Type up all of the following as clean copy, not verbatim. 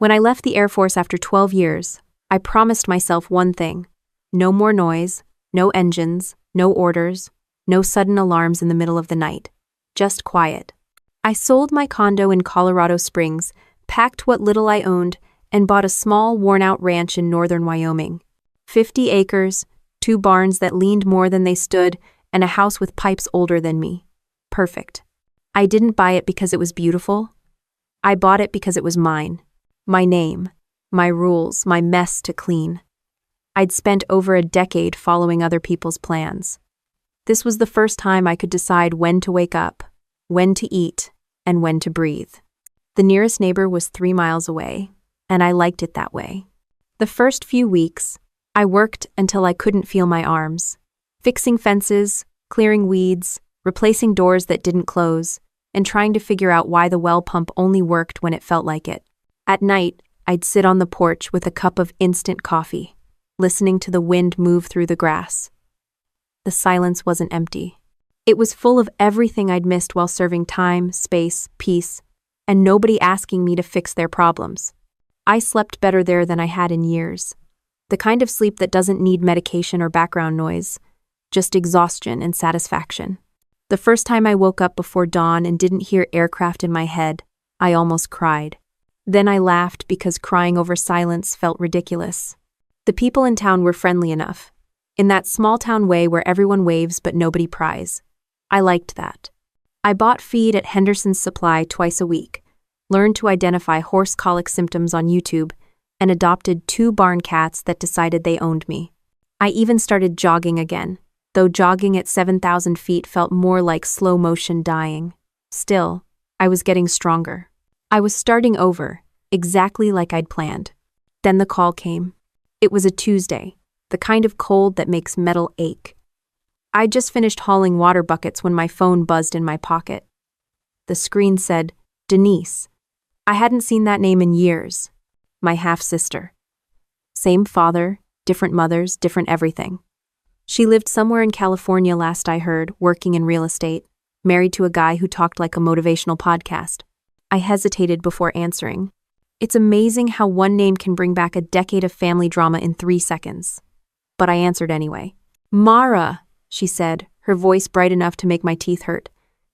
When I left the Air Force after 12 years, I promised myself one thing: no more noise, no engines, no orders, no sudden alarms in the middle of the night. Just quiet. I sold my condo in Colorado Springs, packed what little I owned, and bought a small, worn-out ranch in northern Wyoming. 50 acres, 2 barns that leaned more than they stood, and a house with pipes older than me. Perfect. I didn't buy it because it was beautiful. I bought it because it was mine. My name, my rules, my mess to clean. I'd spent over a decade following other people's plans. This was the first time I could decide when to wake up, when to eat, and when to breathe. The nearest neighbor was 3 miles away, and I liked it that way. The first few weeks, I worked until I couldn't feel my arms, fixing fences, clearing weeds, replacing doors that didn't close, and trying to figure out why the well pump only worked when it felt like it. At night, I'd sit on the porch with a cup of instant coffee, listening to the wind move through the grass. The silence wasn't empty. It was full of everything I'd missed while serving time, space, peace, and nobody asking me to fix their problems. I slept better there than I had in years. The kind of sleep that doesn't need medication or background noise, just exhaustion and satisfaction. The first time I woke up before dawn and didn't hear aircraft in my head, I almost cried. Then I laughed because crying over silence felt ridiculous. The people in town were friendly enough, in that small-town way where everyone waves but nobody pries. I liked that. I bought feed at Henderson's Supply twice a week, learned to identify horse colic symptoms on YouTube, and adopted 2 barn cats that decided they owned me. I even started jogging again, though jogging at 7,000 feet felt more like slow-motion dying. Still, I was getting stronger. I was starting over, exactly like I'd planned. Then the call came. It was a Tuesday, the kind of cold that makes metal ache. I'd just finished hauling water buckets when my phone buzzed in my pocket. The screen said, Denise. I hadn't seen that name in years. My half-sister. Same father, different mothers, different everything. She lived somewhere in California last I heard, working in real estate, married to a guy who talked like a motivational podcast. I hesitated before answering. It's amazing how one name can bring back a decade of family drama in 3 seconds. But I answered anyway. Mara, she said, her voice bright enough to make my teeth hurt.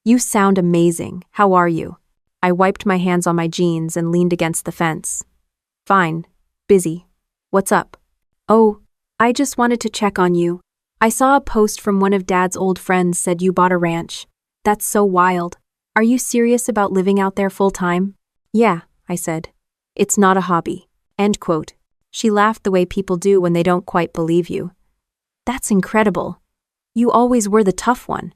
You sound amazing. How are you? I wiped my hands on my jeans and leaned against the fence. Fine. Busy. What's up? Oh, I just wanted to check on you. I saw a post from one of Dad's old friends said you bought a ranch. That's so wild. Are you serious about living out there full-time? Yeah, I said. It's not a hobby. End quote. She laughed the way people do when they don't quite believe you. That's incredible. You always were the tough one.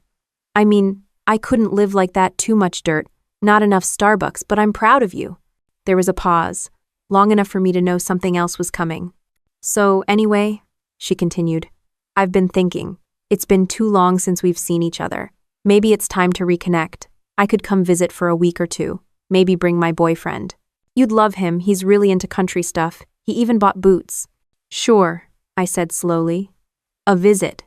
I mean, I couldn't live like that, too much dirt, not enough Starbucks, but I'm proud of you. There was a pause, long enough for me to know something else was coming. So, anyway, she continued, I've been thinking. It's been too long since we've seen each other. Maybe it's time to reconnect. I could come visit for a week or 2, maybe bring my boyfriend. You'd love him, he's really into country stuff. He even bought boots. Sure, I said slowly. A visit.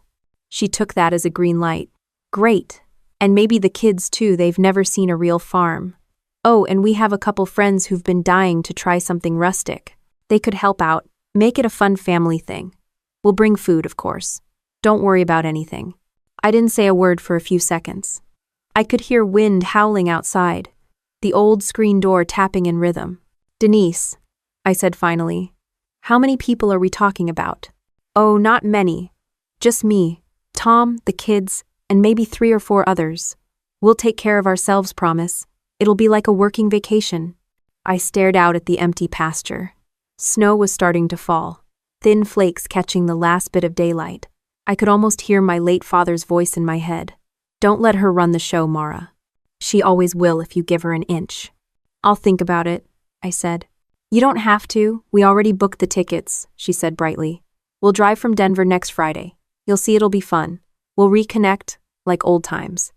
She took that as a green light. Great. And maybe the kids too, they've never seen a real farm. Oh, and we have a couple friends who've been dying to try something rustic. They could help out, make it a fun family thing. We'll bring food, of course. Don't worry about anything. I didn't say a word for a few seconds. I could hear wind howling outside, the old screen door tapping in rhythm. Denise, I said finally, how many people are we talking about? Oh, not many. Just me, Tom, the kids, and maybe 3 or 4 others. We'll take care of ourselves, promise. It'll be like a working vacation. I stared out at the empty pasture. Snow was starting to fall, thin flakes catching the last bit of daylight. I could almost hear my late father's voice in my head. Don't let her run the show, Mara. She always will if you give her an inch. I'll think about it, I said. You don't have to. We already booked the tickets, she said brightly. We'll drive from Denver next Friday. You'll see it'll be fun. We'll reconnect, like old times.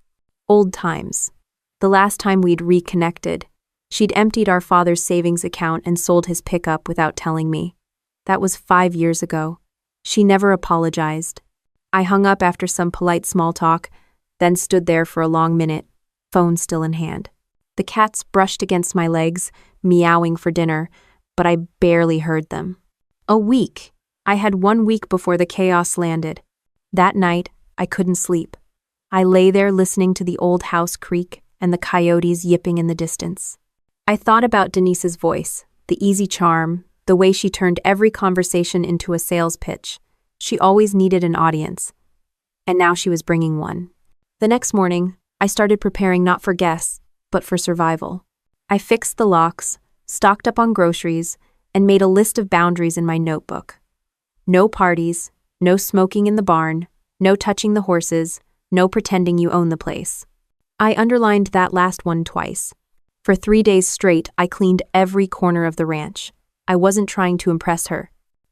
Old times. The last time we'd reconnected, she'd emptied our father's savings account and sold his pickup without telling me. That was 5 years ago. She never apologized. I hung up after some polite small talk, then stood there for a long minute, phone still in hand. The cats brushed against my legs, meowing for dinner, but I barely heard them. A week. I had 1 week before the chaos landed. That night, I couldn't sleep. I lay there listening to the old house creak and the coyotes yipping in the distance. I thought about Denise's voice, the easy charm, the way she turned every conversation into a sales pitch. She always needed an audience. And now she was bringing one. The next morning, I started preparing not for guests, but for survival. I fixed the locks, stocked up on groceries, and made a list of boundaries in my notebook. No parties, no smoking in the barn, no touching the horses, no pretending you own the place. I underlined that last one twice. For 3 days straight, I cleaned every corner of the ranch. I wasn't trying to impress her.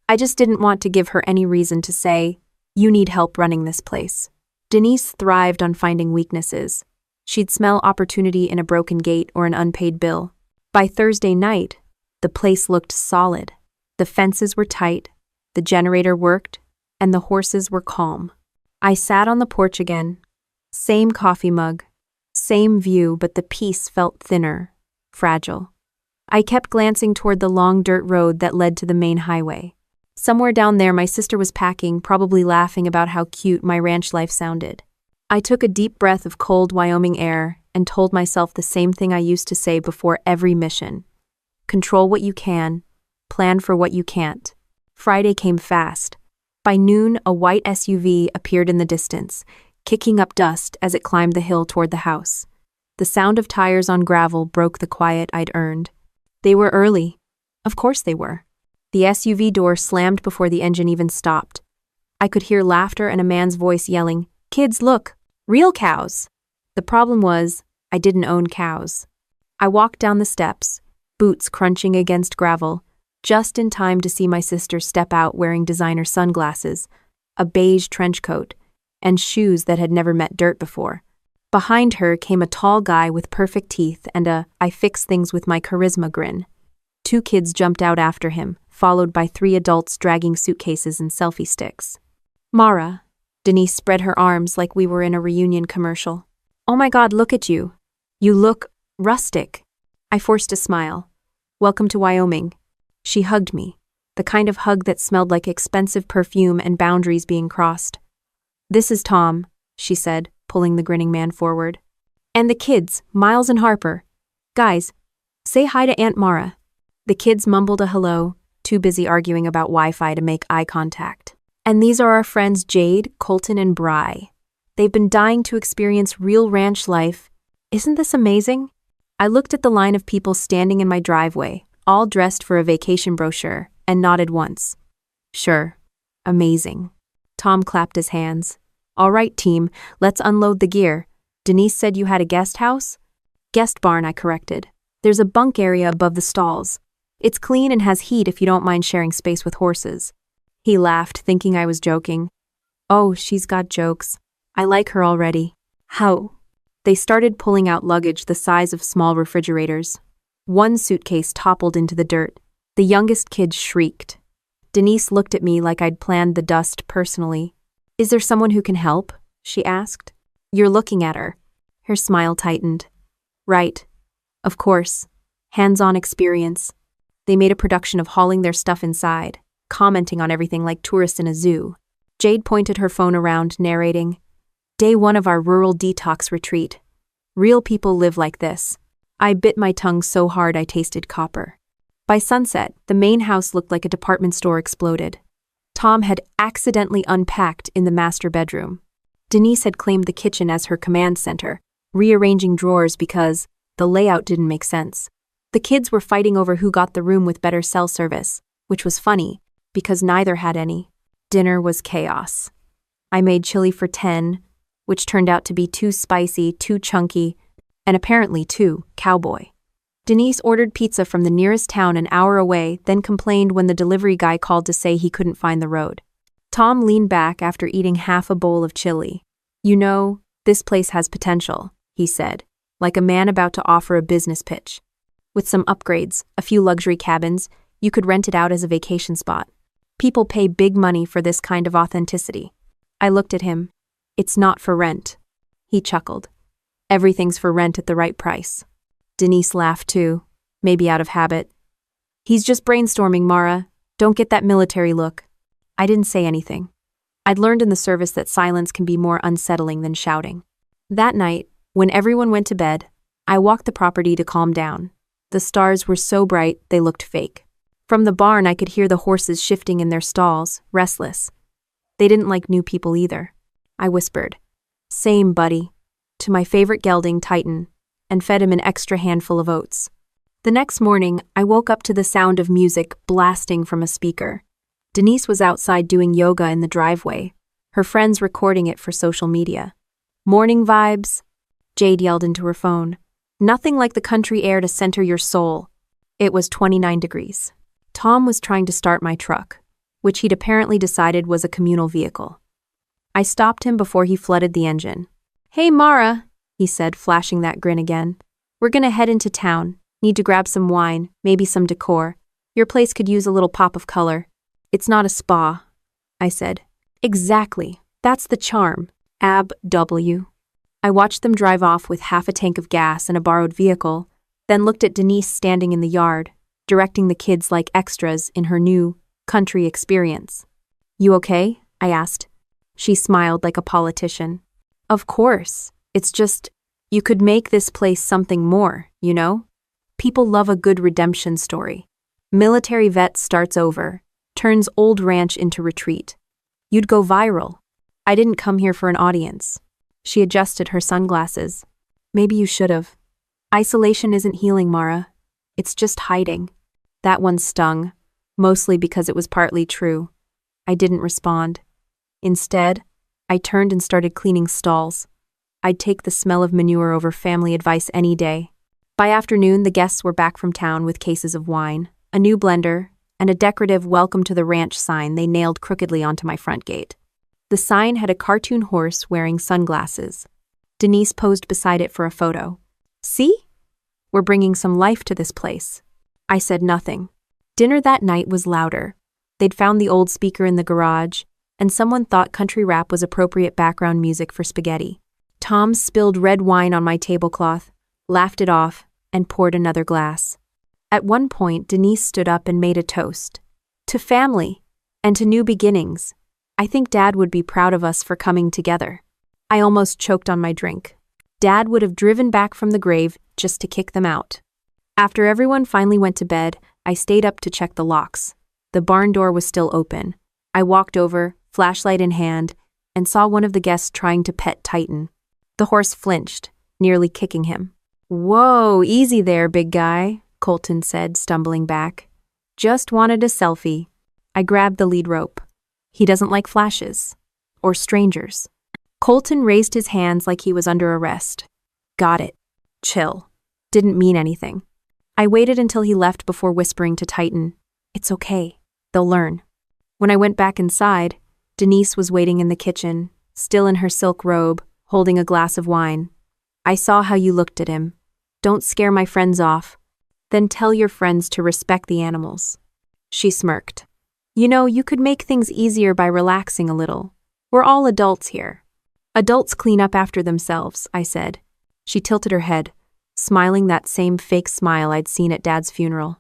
I just didn't want to give her any reason to say, "You need help running this place." Denise thrived on finding weaknesses. She'd smell opportunity in a broken gate or an unpaid bill. By Thursday night, the place looked solid. The fences were tight, the generator worked, and the horses were calm. I sat on the porch again. Same coffee mug, same view, but the peace felt thinner, fragile. I kept glancing toward the long dirt road that led to the main highway. Somewhere down there, my sister was packing, probably laughing about how cute my ranch life sounded. I took a deep breath of cold Wyoming air and told myself the same thing I used to say before every mission. Control what you can, plan for what you can't. Friday came fast. By noon, a white SUV appeared in the distance, kicking up dust as it climbed the hill toward the house. The sound of tires on gravel broke the quiet I'd earned. They were early. Of course they were. The SUV door slammed before the engine even stopped. I could hear laughter and a man's voice yelling, "Kids, look! Real cows!" The problem was, I didn't own cows. I walked down the steps, boots crunching against gravel, just in time to see my sister step out wearing designer sunglasses, a beige trench coat, and shoes that had never met dirt before. Behind her came a tall guy with perfect teeth and a "I fix things with my charisma" grin. 2 kids jumped out after him, followed by 3 adults dragging suitcases and selfie sticks. "Mara," Denise spread her arms like we were in a reunion commercial. "Oh my God, look at you. You look rustic." I forced a smile. "Welcome to Wyoming." She hugged me, the kind of hug that smelled like expensive perfume and boundaries being crossed. "This is Tom," she said, pulling the grinning man forward. "And the kids, Miles and Harper. Guys, say hi to Aunt Mara." The kids mumbled a hello, too busy arguing about Wi-Fi to make eye contact. "And these are our friends Jade, Colton, and Bry. They've been dying to experience real ranch life. Isn't this amazing?" I looked at the line of people standing in my driveway, all dressed for a vacation brochure, and nodded once. "Sure. Amazing." Tom clapped his hands. "All right, team, let's unload the gear. Denise said you had a guest house?" "Guest barn," I corrected. "There's a bunk area above the stalls. It's clean and has heat if you don't mind sharing space with horses." He laughed, thinking I was joking. "Oh, she's got jokes. I like her already." "How?" They started pulling out luggage the size of small refrigerators. One suitcase toppled into the dirt. The youngest kid shrieked. Denise looked at me like I'd planned the dust personally. "Is there someone who can help?" she asked. "You're looking at her." Her smile tightened. "Right. Of course. Hands-on experience." They made a production of hauling their stuff inside, commenting on everything like tourists in a zoo. Jade pointed her phone around, narrating, "Day 1 of our rural detox retreat. Real people live like this." I bit my tongue so hard I tasted copper. By sunset, the main house looked like a department store exploded. Tom had accidentally unpacked in the master bedroom. Denise had claimed the kitchen as her command center, rearranging drawers because the layout didn't make sense. The kids were fighting over who got the room with better cell service, which was funny, because neither had any. Dinner was chaos. I made chili for 10, which turned out to be too spicy, too chunky, and apparently too cowboy. Denise ordered pizza from the nearest town an hour away, then complained when the delivery guy called to say he couldn't find the road. Tom leaned back after eating half a bowl of chili. "You know, this place has potential," he said, like a man about to offer a business pitch. "With some upgrades, a few luxury cabins, you could rent it out as a vacation spot. People pay big money for this kind of authenticity." I looked at him. "It's not for rent." He chuckled. "Everything's for rent at the right price." Denise laughed too, maybe out of habit. He's just brainstorming, Mara. Don't get that military look. I didn't say anything. I'd learned in the service that silence can be more unsettling than shouting. That night, when everyone went to bed, I walked the property to calm down. The stars were so bright they looked fake. From the barn I could hear the horses shifting in their stalls, restless. They didn't like new people either. I whispered, "Same, buddy," to my favorite gelding, Titan, and fed him an extra handful of oats. The next morning, I woke up to the sound of music blasting from a speaker. Denise was outside doing yoga in the driveway, her friends recording it for social media. "Morning vibes," Jade yelled into her phone. "Nothing like the country air to center your soul." It was 29 degrees. Tom was trying to start my truck, which he'd apparently decided was a communal vehicle. I stopped him before he flooded the engine. "Hey, Mara," he said, flashing that grin again. "We're gonna head into town. Need to grab some wine, maybe some decor. Your place could use a little pop of color." "It's not a spa," I said. "Exactly. That's the charm. W. I watched them drive off with half a tank of gas and a borrowed vehicle, then looked at Denise standing in the yard, directing the kids like extras in her new country experience. "You okay?" I asked. She smiled like a politician. "Of course. It's just, you could make this place something more, you know? People love a good redemption story. Military vet starts over, turns old ranch into retreat. You'd go viral. I didn't come here for an audience." She adjusted her sunglasses. "Maybe you should've. Isolation isn't healing, Mara. It's just hiding." That one stung, mostly because it was partly true. I didn't respond. Instead, I turned and started cleaning stalls. I'd take the smell of manure over family advice any day. By afternoon, the guests were back from town with cases of wine, a new blender, and a decorative "Welcome to the Ranch" sign they nailed crookedly onto my front gate. The sign had a cartoon horse wearing sunglasses. Denise posed beside it for a photo. "See? We're bringing some life to this place." I said nothing. Dinner that night was louder. They'd found the old speaker in the garage, and someone thought country rap was appropriate background music for spaghetti. Tom spilled red wine on my tablecloth, laughed it off, and poured another glass. At one point, Denise stood up and made a toast. "To family, and to new beginnings. I think Dad would be proud of us for coming together." I almost choked on my drink. Dad would have driven back from the grave just to kick them out. After everyone finally went to bed, I stayed up to check the locks. The barn door was still open. I walked over, flashlight in hand, and saw one of the guests trying to pet Titan. The horse flinched, nearly kicking him. "Whoa, easy there, big guy," Colton said, stumbling back. "Just wanted a selfie." I grabbed the lead rope. He doesn't like flashes. Or strangers. Colton raised his hands like he was under arrest. "Got it. Chill." Didn't mean anything. I waited until he left before whispering to Titan, "It's okay. They'll learn." When I went back inside, Denise was waiting in the kitchen, still in her silk robe, holding a glass of wine. "I saw how you looked at him. Don't scare my friends off. Then tell your friends to respect the animals." She smirked. "You know, you could make things easier by relaxing a little. We're all adults here." "Adults clean up after themselves," I said. She tilted her head, smiling that same fake smile I'd seen at Dad's funeral.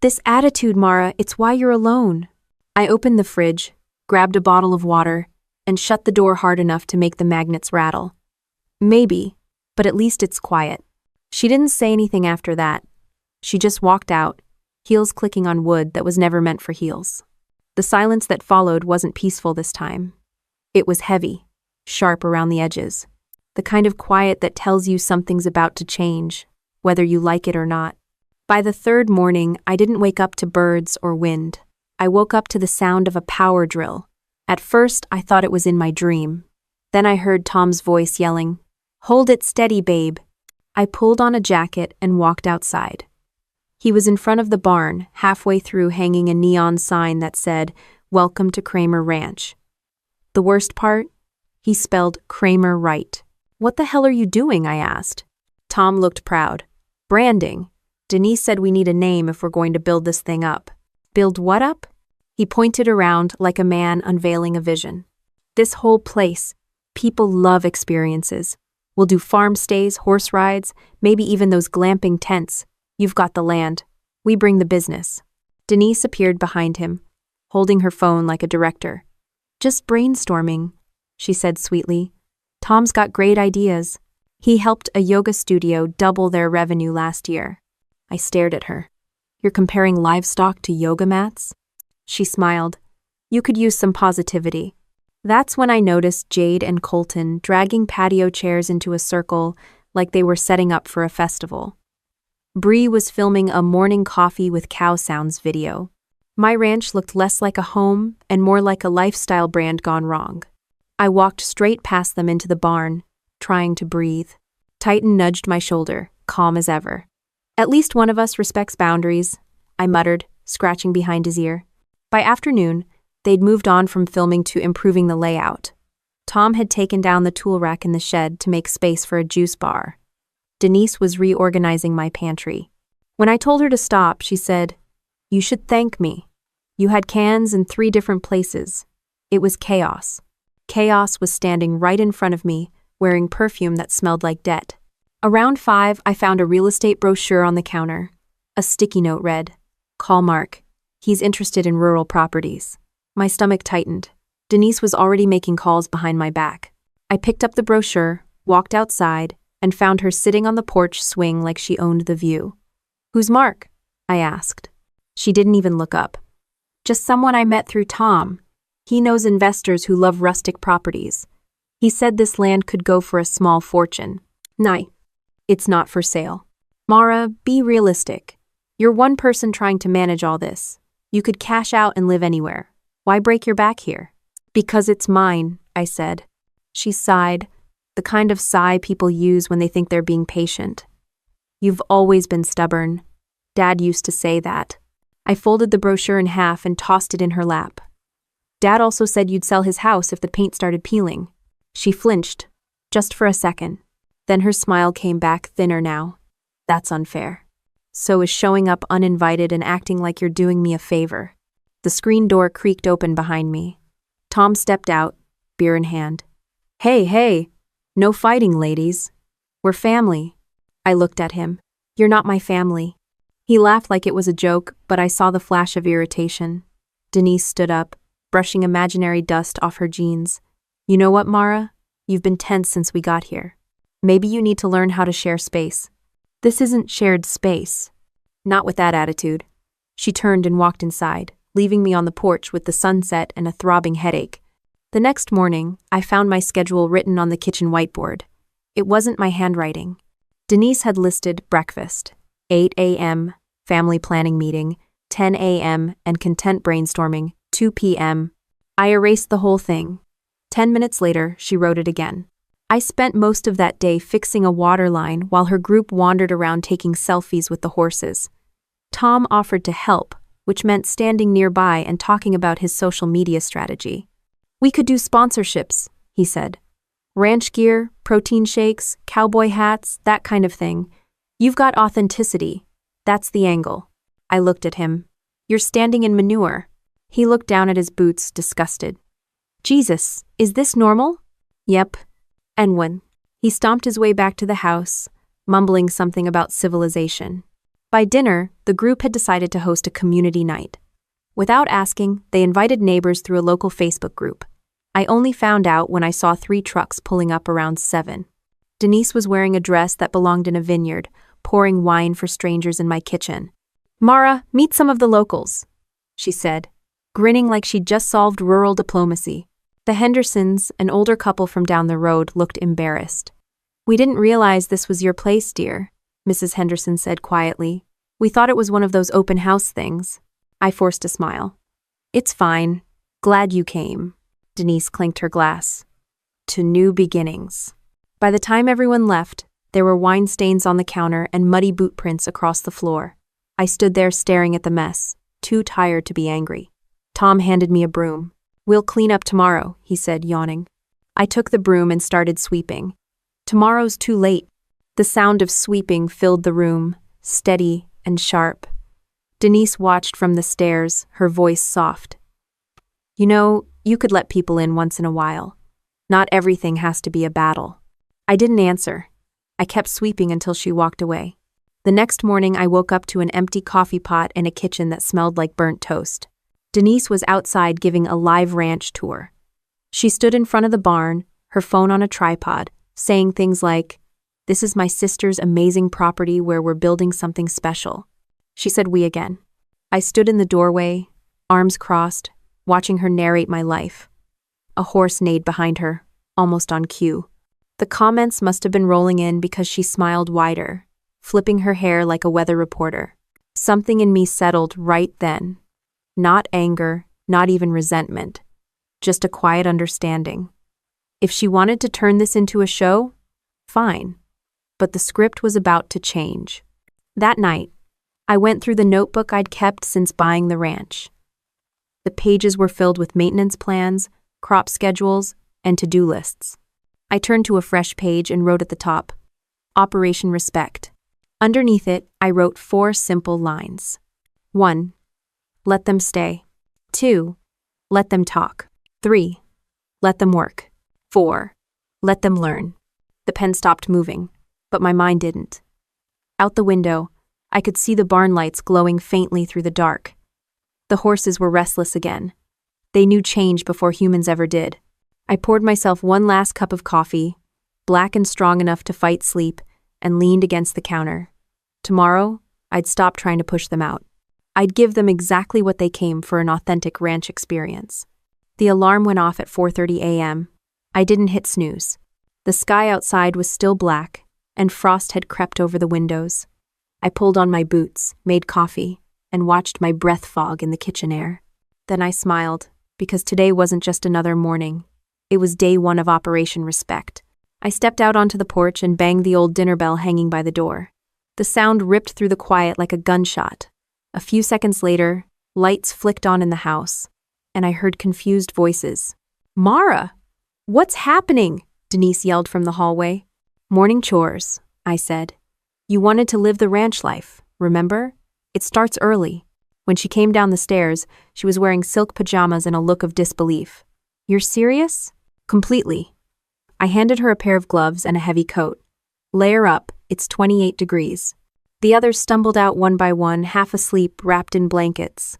"This attitude, Mara, it's why you're alone." I opened the fridge, grabbed a bottle of water, and shut the door hard enough to make the magnets rattle. "Maybe, but at least it's quiet." She didn't say anything after that. She just walked out, heels clicking on wood that was never meant for heels. The silence that followed wasn't peaceful this time. It was heavy, sharp around the edges. The kind of quiet that tells you something's about to change, whether you like it or not. By the third morning, I didn't wake up to birds or wind. I woke up to the sound of a power drill. At first, I thought it was in my dream. Then I heard Tom's voice yelling, "Hold it steady, babe." I pulled on a jacket and walked outside. He was in front of the barn, halfway through hanging a neon sign that said, "Welcome to Kramer Ranch." The worst part? He spelled Kramer right. "What the hell are you doing?" I asked. Tom looked proud. "Branding. Denise said we need a name if we're going to build this thing up." "Build what up?" He pointed around like a man unveiling a vision. "This whole place. People love experiences. We'll do farm stays, horse rides, maybe even those glamping tents. You've got the land. We bring the business." Denise appeared behind him, holding her phone like a director. "Just brainstorming," she said sweetly. "Tom's got great ideas. He helped a yoga studio double their revenue last year." I stared at her. "You're comparing livestock to yoga mats?" She smiled. "You could use some positivity." That's when I noticed Jade and Colton dragging patio chairs into a circle like they were setting up for a festival. Bree was filming a morning coffee with cow sounds video. My ranch looked less like a home and more like a lifestyle brand gone wrong. I walked straight past them into the barn, trying to breathe. Titan nudged my shoulder, calm as ever. "At least one of us respects boundaries," I muttered, scratching behind his ear. By afternoon, they'd moved on from filming to improving the layout. Tom had taken down the tool rack in the shed to make space for a juice bar. Denise was reorganizing my pantry. When I told her to stop, she said, "You should thank me. You had cans in 3 different places." It was chaos. Chaos was standing right in front of me, wearing perfume that smelled like debt. Around 5, I found a real estate brochure on the counter. A sticky note read, "Call Mark. He's interested in rural properties." My stomach tightened. Denise was already making calls behind my back. I picked up the brochure, walked outside, and found her sitting on the porch swing like she owned the view. "Who's Mark?" I asked. She didn't even look up. "Just someone I met through Tom. He knows investors who love rustic properties. He said this land could go for a small fortune." "Nah, it's not for sale." "Mara, be realistic. You're one person trying to manage all this. You could cash out and live anywhere. Why break your back here?" "Because it's mine," I said. She sighed, the kind of sigh people use when they think they're being patient. "You've always been stubborn. Dad used to say that." I folded the brochure in half and tossed it in her lap. "Dad also said you'd sell his house if the paint started peeling." She flinched, just for a second. Then her smile came back thinner now. "That's unfair. So is showing up uninvited and acting like you're doing me a favor." The screen door creaked open behind me. Tom stepped out, beer in hand. Hey, no fighting, ladies. We're family." I looked at him. "You're not my family." He laughed like it was a joke, but I saw the flash of irritation. Denise stood up, brushing imaginary dust off her jeans. "You know what, Mara? You've been tense since we got here. Maybe you need to learn how to share space." "This isn't shared space." "Not with that attitude." She turned and walked inside, leaving me on the porch with the sunset and a throbbing headache. The next morning, I found my schedule written on the kitchen whiteboard. It wasn't my handwriting. Denise had listed breakfast, 8 a.m., family planning meeting, 10 a.m., and content brainstorming, 2 p.m. I erased the whole thing. 10 minutes later, she wrote it again. I spent most of that day fixing a water line while her group wandered around taking selfies with the horses. Tom offered to help, which meant standing nearby and talking about his social media strategy. "We could do sponsorships," he said. "Ranch gear, protein shakes, cowboy hats, that kind of thing. You've got authenticity. That's the angle." I looked at him. "You're standing in manure." He looked down at his boots, disgusted. "Jesus, is this normal?" "Yep." "And when?" He stomped his way back to the house, mumbling something about civilization. By dinner, the group had decided to host a community night. Without asking, they invited neighbors through a local Facebook group. I only found out when I saw 3 trucks pulling up around 7. Denise was wearing a dress that belonged in a vineyard, pouring wine for strangers in my kitchen. "Mara, meet some of the locals," she said, grinning like she'd just solved rural diplomacy. The Hendersons, an older couple from down the road, looked embarrassed. "We didn't realize this was your place, dear," Mrs. Henderson said quietly. "We thought it was one of those open house things." I forced a smile. "It's fine. Glad you came." Denise clinked her glass. "To new beginnings." By the time everyone left, there were wine stains on the counter and muddy boot prints across the floor. I stood there staring at the mess, too tired to be angry. Tom handed me a broom. "We'll clean up tomorrow," he said, yawning. I took the broom and started sweeping. "Tomorrow's too late." The sound of sweeping filled the room, steady and sharp. Denise watched from the stairs, her voice soft. "You know, you could let people in once in a while. Not everything has to be a battle." I didn't answer. I kept sweeping until she walked away. The next morning, I woke up to an empty coffee pot and a kitchen that smelled like burnt toast. Denise was outside giving a live ranch tour. She stood in front of the barn, her phone on a tripod, saying things like, "This is my sister's amazing property where we're building something special." She said we again. I stood in the doorway, arms crossed, watching her narrate my life. A horse neighed behind her, almost on cue. The comments must have been rolling in because she smiled wider, flipping her hair like a weather reporter. Something in me settled right then. Not anger, not even resentment, just a quiet understanding. If she wanted to turn this into a show, fine. But the script was about to change. That night, I went through the notebook I'd kept since buying the ranch. The pages were filled with maintenance plans, crop schedules, and to-do lists. I turned to a fresh page and wrote at the top, Operation Respect. Underneath it, I wrote 4 simple lines. 1. Let them stay. 2. Let them talk. 3. Let them work. 4. Let them learn. The pen stopped moving, but my mind didn't. Out the window, I could see the barn lights glowing faintly through the dark. The horses were restless again. They knew change before humans ever did. I poured myself one last cup of coffee, black and strong enough to fight sleep, and leaned against the counter. Tomorrow, I'd stop trying to push them out. I'd give them exactly what they came for, an authentic ranch experience. The alarm went off at 4:30 a.m. I didn't hit snooze. The sky outside was still black, and frost had crept over the windows. I pulled on my boots, made coffee, and watched my breath fog in the kitchen air. Then I smiled, because today wasn't just another morning. It was day 1 of Operation Respect. I stepped out onto the porch and banged the old dinner bell hanging by the door. The sound ripped through the quiet like a gunshot. A few seconds later, lights flicked on in the house, and I heard confused voices. "Mara! What's happening?" Denise yelled from the hallway. "Morning chores," I said. "You wanted to live the ranch life, remember? It starts early." When she came down the stairs, she was wearing silk pajamas and a look of disbelief. "You're serious?" "Completely." I handed her a pair of gloves and a heavy coat. "Layer up, it's 28 degrees. The others stumbled out one by one, half asleep, wrapped in blankets.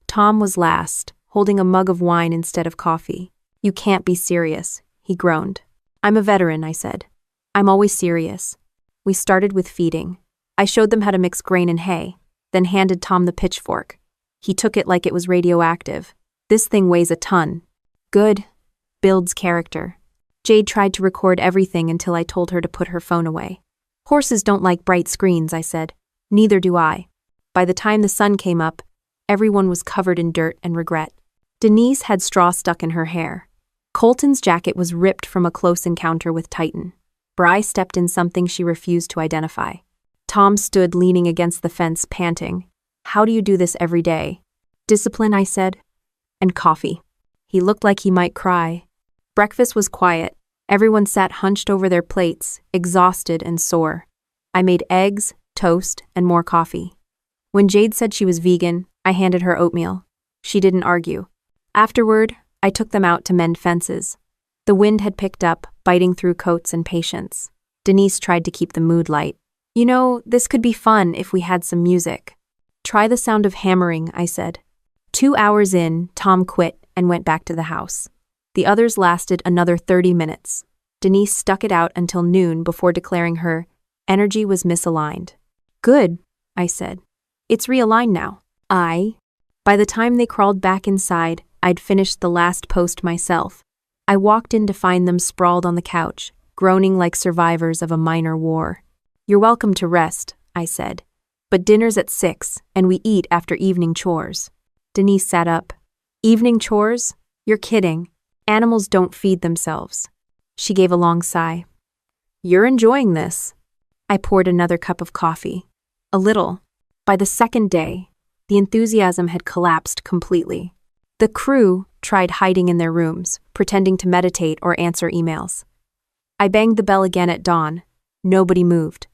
Tom was last, holding a mug of wine instead of coffee. "You can't be serious," he groaned. "I'm a veteran," I said. "I'm always serious." We started with feeding. I showed them how to mix grain and hay, then handed Tom the pitchfork. He took it like it was radioactive. "This thing weighs a ton." "Good. Builds character." Jade tried to record everything until I told her to put her phone away. "Horses don't like bright screens," I said. "Neither do I." By the time the sun came up, everyone was covered in dirt and regret. Denise had straw stuck in her hair. Colton's jacket was ripped from a close encounter with Titan. Bri stepped in something she refused to identify. Tom stood leaning against the fence, panting. "How do you do this every day?" "Discipline," I said. "And coffee." He looked like he might cry. Breakfast was quiet. Everyone sat hunched over their plates, exhausted and sore. I made eggs, toast, and more coffee. When Jade said she was vegan, I handed her oatmeal. She didn't argue. Afterward, I took them out to mend fences. The wind had picked up, biting through coats and patience. Denise tried to keep the mood light. "You know, this could be fun if we had some music." "Try the sound of hammering," I said. 2 hours in, Tom quit and went back to the house. The others lasted another 30 minutes. Denise stuck it out until noon before declaring her energy was misaligned. "Good," I said. "It's realigned now." By the time they crawled back inside, I'd finished the last post myself. I walked in to find them sprawled on the couch, groaning like survivors of a minor war. "You're welcome to rest," I said. "But dinner's at 6, and we eat after evening chores." Denise sat up. "Evening chores? You're kidding. Animals don't feed themselves." She gave a long sigh. "You're enjoying this." I poured another cup of coffee. A little. By the second day, the enthusiasm had collapsed completely. The crew tried hiding in their rooms, pretending to meditate or answer emails. I banged the bell again at dawn. Nobody moved.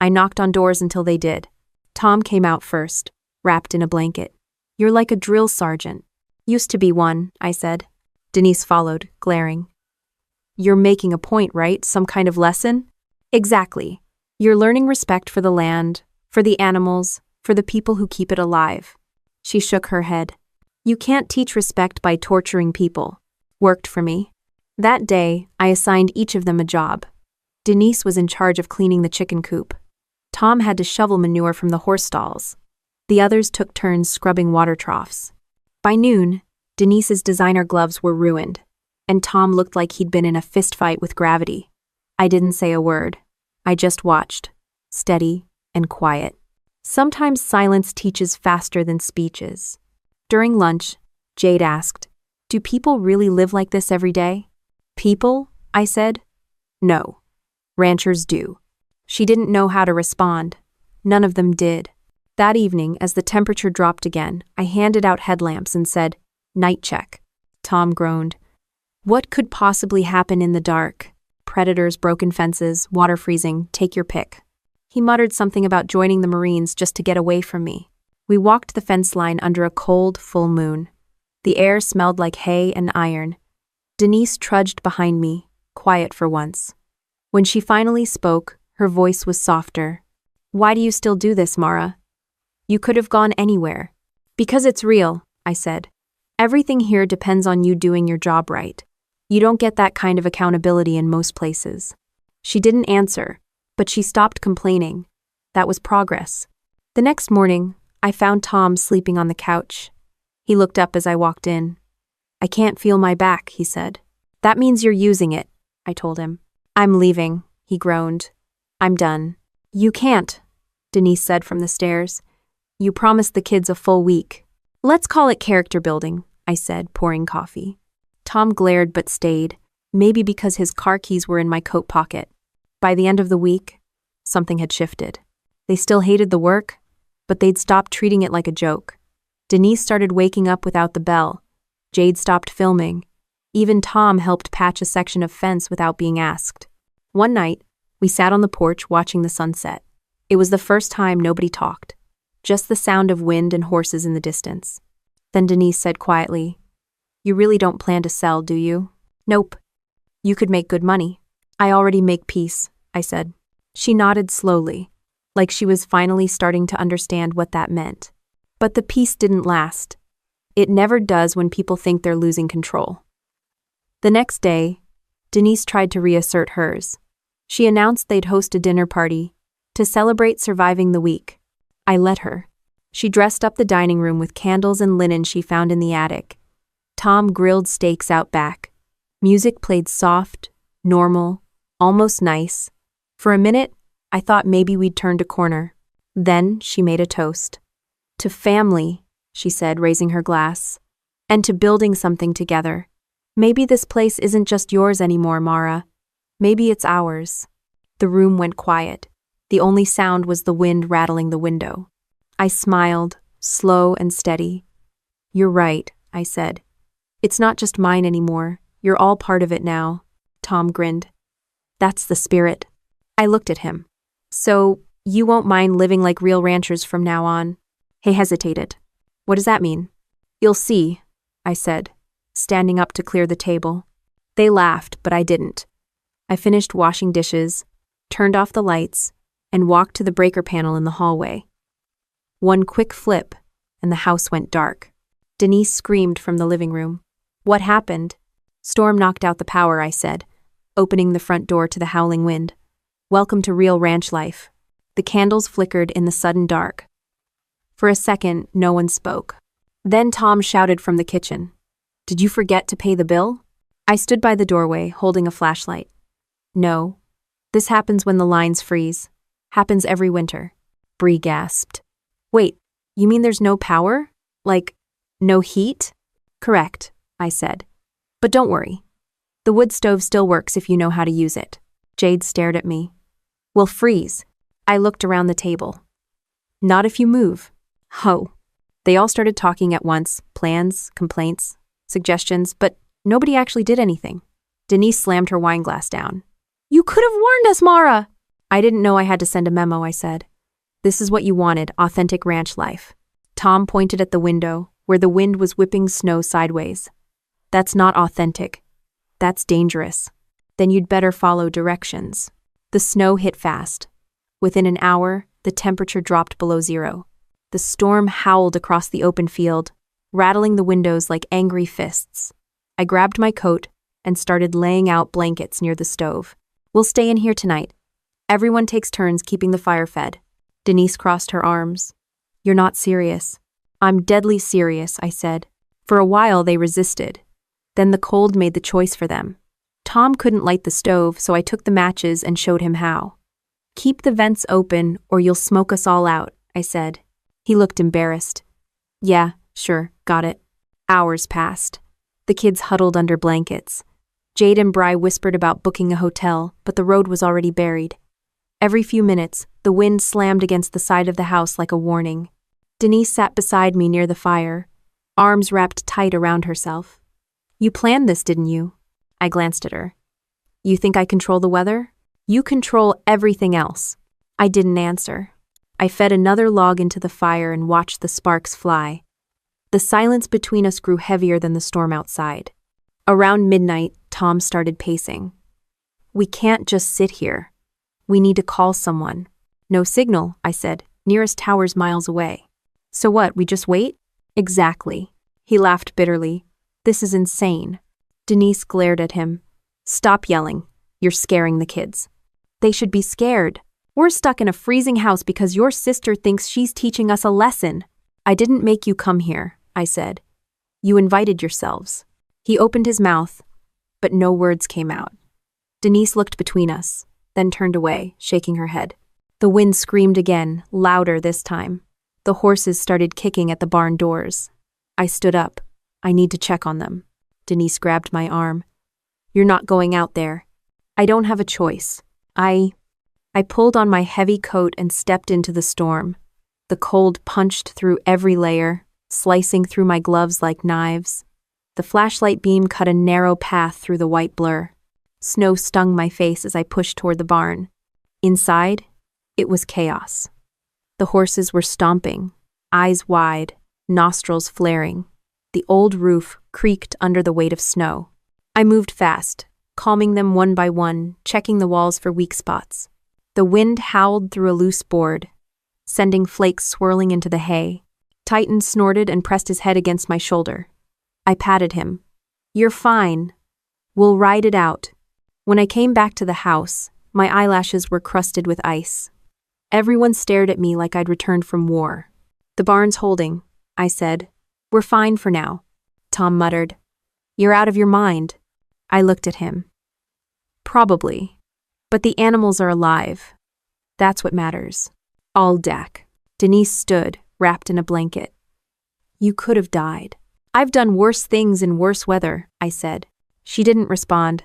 I knocked on doors until they did. Tom came out first, wrapped in a blanket. "You're like a drill sergeant." "Used to be one," I said. Denise followed, glaring. "You're making a point, right? Some kind of lesson?" "Exactly. You're learning respect for the land, For the animals, for the people who keep it alive. She shook her head. You can't teach respect by torturing people. Worked for me. That day, I assigned each of them a job. Denise was in charge of cleaning the chicken coop. Tom had to shovel manure from the horse stalls. The others took turns scrubbing water troughs. By noon, Denise's designer gloves were ruined, and Tom looked like he'd been in a fistfight with gravity. I didn't say a word. I just watched, steady and quiet. Sometimes silence teaches faster than speeches. During lunch, Jade asked, "Do people really live like this every day?" "People?" I said. "No. Ranchers do." She didn't know how to respond. None of them did. That evening, as the temperature dropped again, I handed out headlamps and said, "Night check." Tom groaned. What could possibly happen in the dark? Predators, broken fences, water freezing, take your pick. He muttered something about joining the Marines just to get away from me. We walked the fence line under a cold, full moon. The air smelled like hay and iron. Denise trudged behind me, quiet for once. When she finally spoke, her voice was softer. "Why do you still do this, Mara? You could have gone anywhere." "Because it's real," I said. "Everything here depends on you doing your job right. You don't get that kind of accountability in most places." She didn't answer, but she stopped complaining. That was progress. The next morning, I found Tom sleeping on the couch. He looked up as I walked in. "I can't feel my back," he said. "That means you're using it," I told him. "I'm leaving," he groaned. "I'm done." "You can't," Denise said from the stairs. "You promised the kids a full week." "Let's call it character building," I said, pouring coffee. Tom glared but stayed, maybe because his car keys were in my coat pocket. By the end of the week, something had shifted. They still hated the work, but they'd stopped treating it like a joke. Denise started waking up without the bell. Jade stopped filming. Even Tom helped patch a section of fence without being asked. One night, we sat on the porch watching the sunset. It was the first time nobody talked, just the sound of wind and horses in the distance. Then Denise said quietly, "You really don't plan to sell, do you?" "Nope. You could make good money." "I already make peace," I said. She nodded slowly, like she was finally starting to understand what that meant. But the peace didn't last. It never does when people think they're losing control. The next day, Denise tried to reassert hers. She announced they'd host a dinner party to celebrate surviving the week. I let her. She dressed up the dining room with candles and linen she found in the attic. Tom grilled steaks out back. Music played soft, normal, almost nice. For a minute, I thought maybe we'd turned a corner. Then she made a toast. "To family," she said, raising her glass. "And to building something together. Maybe this place isn't just yours anymore, Mara. Maybe it's ours." The room went quiet. The only sound was the wind rattling the window. I smiled, slow and steady. "You're right," I said. "It's not just mine anymore. You're all part of it now." Tom grinned. "That's the spirit." I looked at him. "So, you won't mind living like real ranchers from now on?" He hesitated. "What does that mean?" "You'll see," I said, standing up to clear the table. They laughed, but I didn't. I finished washing dishes, turned off the lights, and walked to the breaker panel in the hallway. One quick flip, and the house went dark. Denise screamed from the living room. "What happened?" "Storm knocked out the power," I said, opening the front door to the howling wind. "Welcome to real ranch life." The candles flickered in the sudden dark. For a second, no one spoke. Then Tom shouted from the kitchen, "Did you forget to pay the bill?" I stood by the doorway, holding a flashlight. "No. This happens when the lines freeze. Happens every winter." Bree gasped. "Wait, you mean there's no power? Like, no heat?" "Correct," I said. "But don't worry. The wood stove still works if you know how to use it." Jade stared at me. "We'll freeze." I looked around the table. "Not if you move." "Ho." They all started talking at once, plans, complaints, suggestions, but nobody actually did anything. Denise slammed her wine glass down. "You could have warned us, Mara!" "I didn't know I had to send a memo," I said. "This is what you wanted, authentic ranch life." Tom pointed at the window, where the wind was whipping snow sideways. "That's not authentic. That's dangerous. Then you'd better follow directions." The snow hit fast. Within an hour, the temperature dropped below zero. The storm howled across the open field, rattling the windows like angry fists. I grabbed my coat and started laying out blankets near the stove. We'll stay in here tonight. Everyone takes turns keeping the fire fed. Denise crossed her arms. You're not serious. I'm deadly serious, I said. For a while they resisted. Then the cold made the choice for them. Tom couldn't light the stove, so I took the matches and showed him how. Keep the vents open or you'll smoke us all out, I said. He looked embarrassed. Yeah, sure, got it. Hours passed. The kids huddled under blankets. Jade and Bri whispered about booking a hotel, but the road was already buried. Every few minutes, the wind slammed against the side of the house like a warning. Denise sat beside me near the fire, arms wrapped tight around herself. You planned this, didn't you? I glanced at her. You think I control the weather? You control everything else. I didn't answer. I fed another log into the fire and watched the sparks fly. The silence between us grew heavier than the storm outside. Around midnight, Tom started pacing. We can't just sit here. We need to call someone. No signal, I said. Nearest tower's miles away. So what, we just wait? Exactly. He laughed bitterly. This is insane. Denise glared at him. Stop yelling. You're scaring the kids. They should be scared. We're stuck in a freezing house because your sister thinks she's teaching us a lesson. I didn't make you come here, I said. You invited yourselves. He opened his mouth, but no words came out. Denise looked between us, then turned away, shaking her head. The wind screamed again, louder this time. The horses started kicking at the barn doors. I stood up. I need to check on them. Denise grabbed my arm. You're not going out there. I don't have a choice. I pulled on my heavy coat and stepped into the storm. The cold punched through every layer, slicing through my gloves like knives. The flashlight beam cut a narrow path through the white blur. Snow stung my face as I pushed toward the barn. Inside, it was chaos. The horses were stomping, eyes wide, nostrils flaring. The old roof creaked under the weight of snow. I moved fast, calming them one by one, checking the walls for weak spots. The wind howled through a loose board, sending flakes swirling into the hay. Titan snorted and pressed his head against my shoulder. I patted him. You're fine. We'll ride it out. When I came back to the house, my eyelashes were crusted with ice. Everyone stared at me like I'd returned from war. The barn's holding, I said. We're fine for now. Tom muttered. You're out of your mind. I looked at him. Probably. But the animals are alive. That's what matters. All Dak. Denise stood, wrapped in a blanket. You could have died. I've done worse things in worse weather, I said. She didn't respond.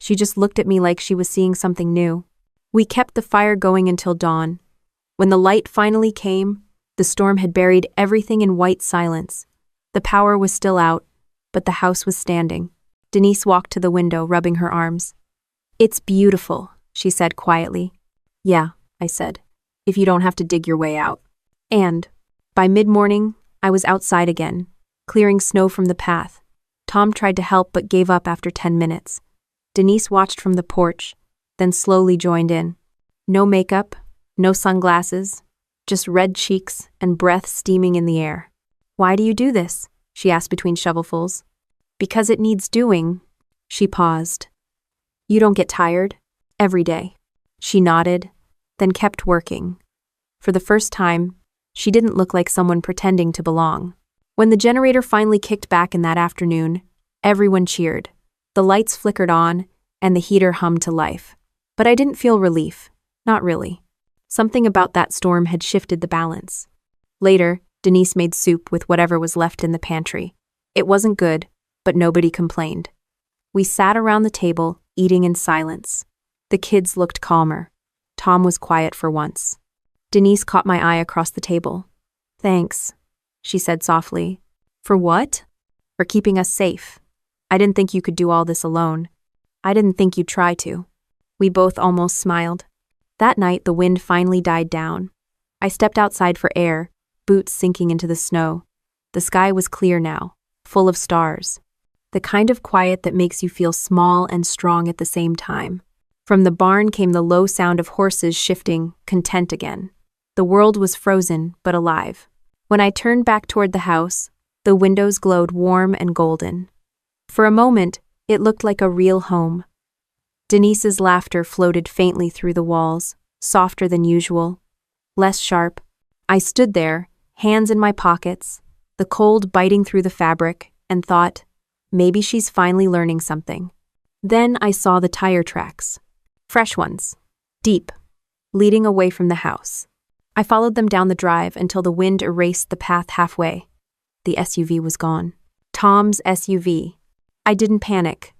She just looked at me like she was seeing something new. We kept the fire going until dawn. When the light finally came, the storm had buried everything in white silence. The power was still out, but the house was standing. Denise walked to the window, rubbing her arms. It's beautiful, she said quietly. Yeah, I said, if you don't have to dig your way out. And, by mid-morning, I was outside again, clearing snow from the path. Tom tried to help but gave up after 10 minutes. Denise watched from the porch, then slowly joined in. No makeup, no sunglasses, just red cheeks and breath steaming in the air. Why do you do this? She asked between shovelfuls. Because it needs doing. She paused. You don't get tired? Every day. She nodded, then kept working. For the first time, she didn't look like someone pretending to belong. When the generator finally kicked back in that afternoon, everyone cheered. The lights flickered on, and the heater hummed to life. But I didn't feel relief. Not really. Something about that storm had shifted the balance. Later, Denise made soup with whatever was left in the pantry. It wasn't good, but nobody complained. We sat around the table, eating in silence. The kids looked calmer. Tom was quiet for once. Denise caught my eye across the table. Thanks, she said softly. For what? For keeping us safe. I didn't think you could do all this alone. I didn't think you'd try to. We both almost smiled. That night, the wind finally died down. I stepped outside for air, boots sinking into the snow. The sky was clear now, full of stars. The kind of quiet that makes you feel small and strong at the same time. From the barn came the low sound of horses shifting, content again. The world was frozen, but alive. When I turned back toward the house, the windows glowed warm and golden. For a moment, it looked like a real home. Denise's laughter floated faintly through the walls, softer than usual, less sharp. I stood there, hands in my pockets, the cold biting through the fabric, and thought, maybe she's finally learning something. Then I saw the tire tracks. Fresh ones. Deep. Leading away from the house. I followed them down the drive until the wind erased the path halfway. The SUV was gone. Tom's SUV. I didn't panic.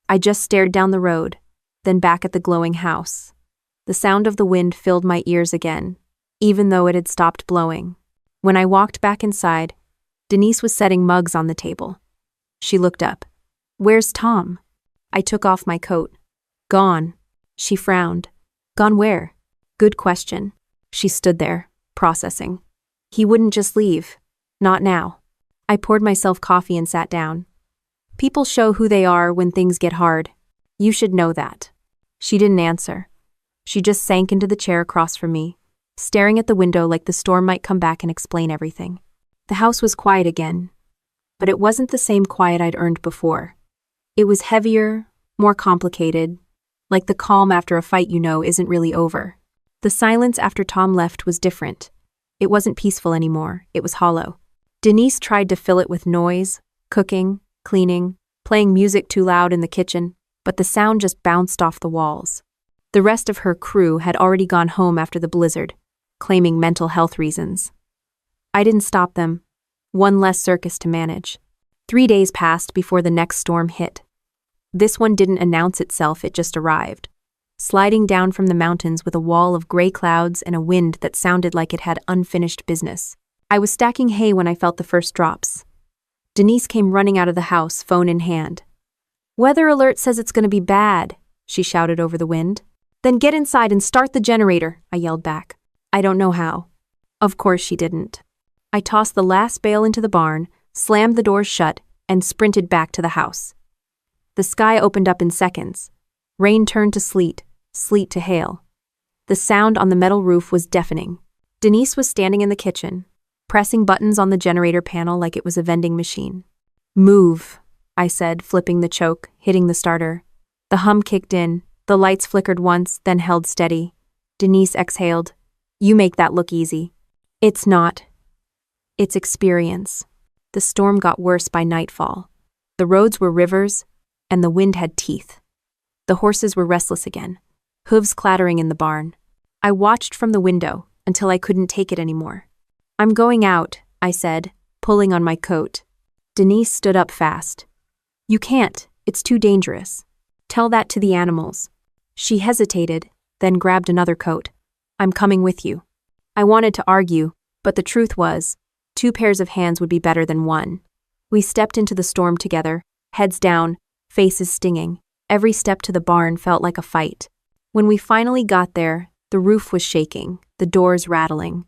I just stared down the road, then back at the glowing house. The sound of the wind filled my ears again, even though it had stopped blowing. When I walked back inside, Denise was setting mugs on the table. She looked up. "Where's Tom?" I took off my coat. "Gone." She frowned. "Gone where?" "Good question." She stood there, processing. "He wouldn't just leave. Not now." I poured myself coffee and sat down. People show who they are when things get hard. You should know that. She didn't answer. She just sank into the chair across from me, staring at the window like the storm might come back and explain everything. The house was quiet again, but it wasn't the same quiet I'd earned before. It was heavier, more complicated, like the calm after a fight you know isn't really over. The silence after Tom left was different. It wasn't peaceful anymore, it was hollow. Denise tried to fill it with noise, cooking, cleaning, playing music too loud in the kitchen, but the sound just bounced off the walls. The rest of her crew had already gone home after the blizzard, claiming mental health reasons. I didn't stop them. One less circus to manage. 3 days passed before the next storm hit. This one didn't announce itself, it just arrived, sliding down from the mountains with a wall of gray clouds and a wind that sounded like it had unfinished business. I was stacking hay when I felt the first drops. Denise came running out of the house, phone in hand. "Weather alert says it's going to be bad," she shouted over the wind. "Then get inside and start the generator," I yelled back. "I don't know how." Of course she didn't. I tossed the last bale into the barn, slammed the doors shut, and sprinted back to the house. The sky opened up in seconds. Rain turned to sleet, sleet to hail. The sound on the metal roof was deafening. Denise was standing in the kitchen, pressing buttons on the generator panel like it was a vending machine. "Move," I said, flipping the choke, hitting the starter. The hum kicked in, the lights flickered once, then held steady. Denise exhaled. "You make that look easy." "It's not. It's experience." The storm got worse by nightfall. The roads were rivers, and the wind had teeth. The horses were restless again, hooves clattering in the barn. I watched from the window until I couldn't take it anymore. "I'm going out," I said, pulling on my coat. Denise stood up fast. "You can't, it's too dangerous. Tell that to the animals." She hesitated, then grabbed another coat. "I'm coming with you." I wanted to argue, but the truth was, 2 pairs of hands would be better than one. We stepped into the storm together, heads down, faces stinging. Every step to the barn felt like a fight. When we finally got there, the roof was shaking, the doors rattling.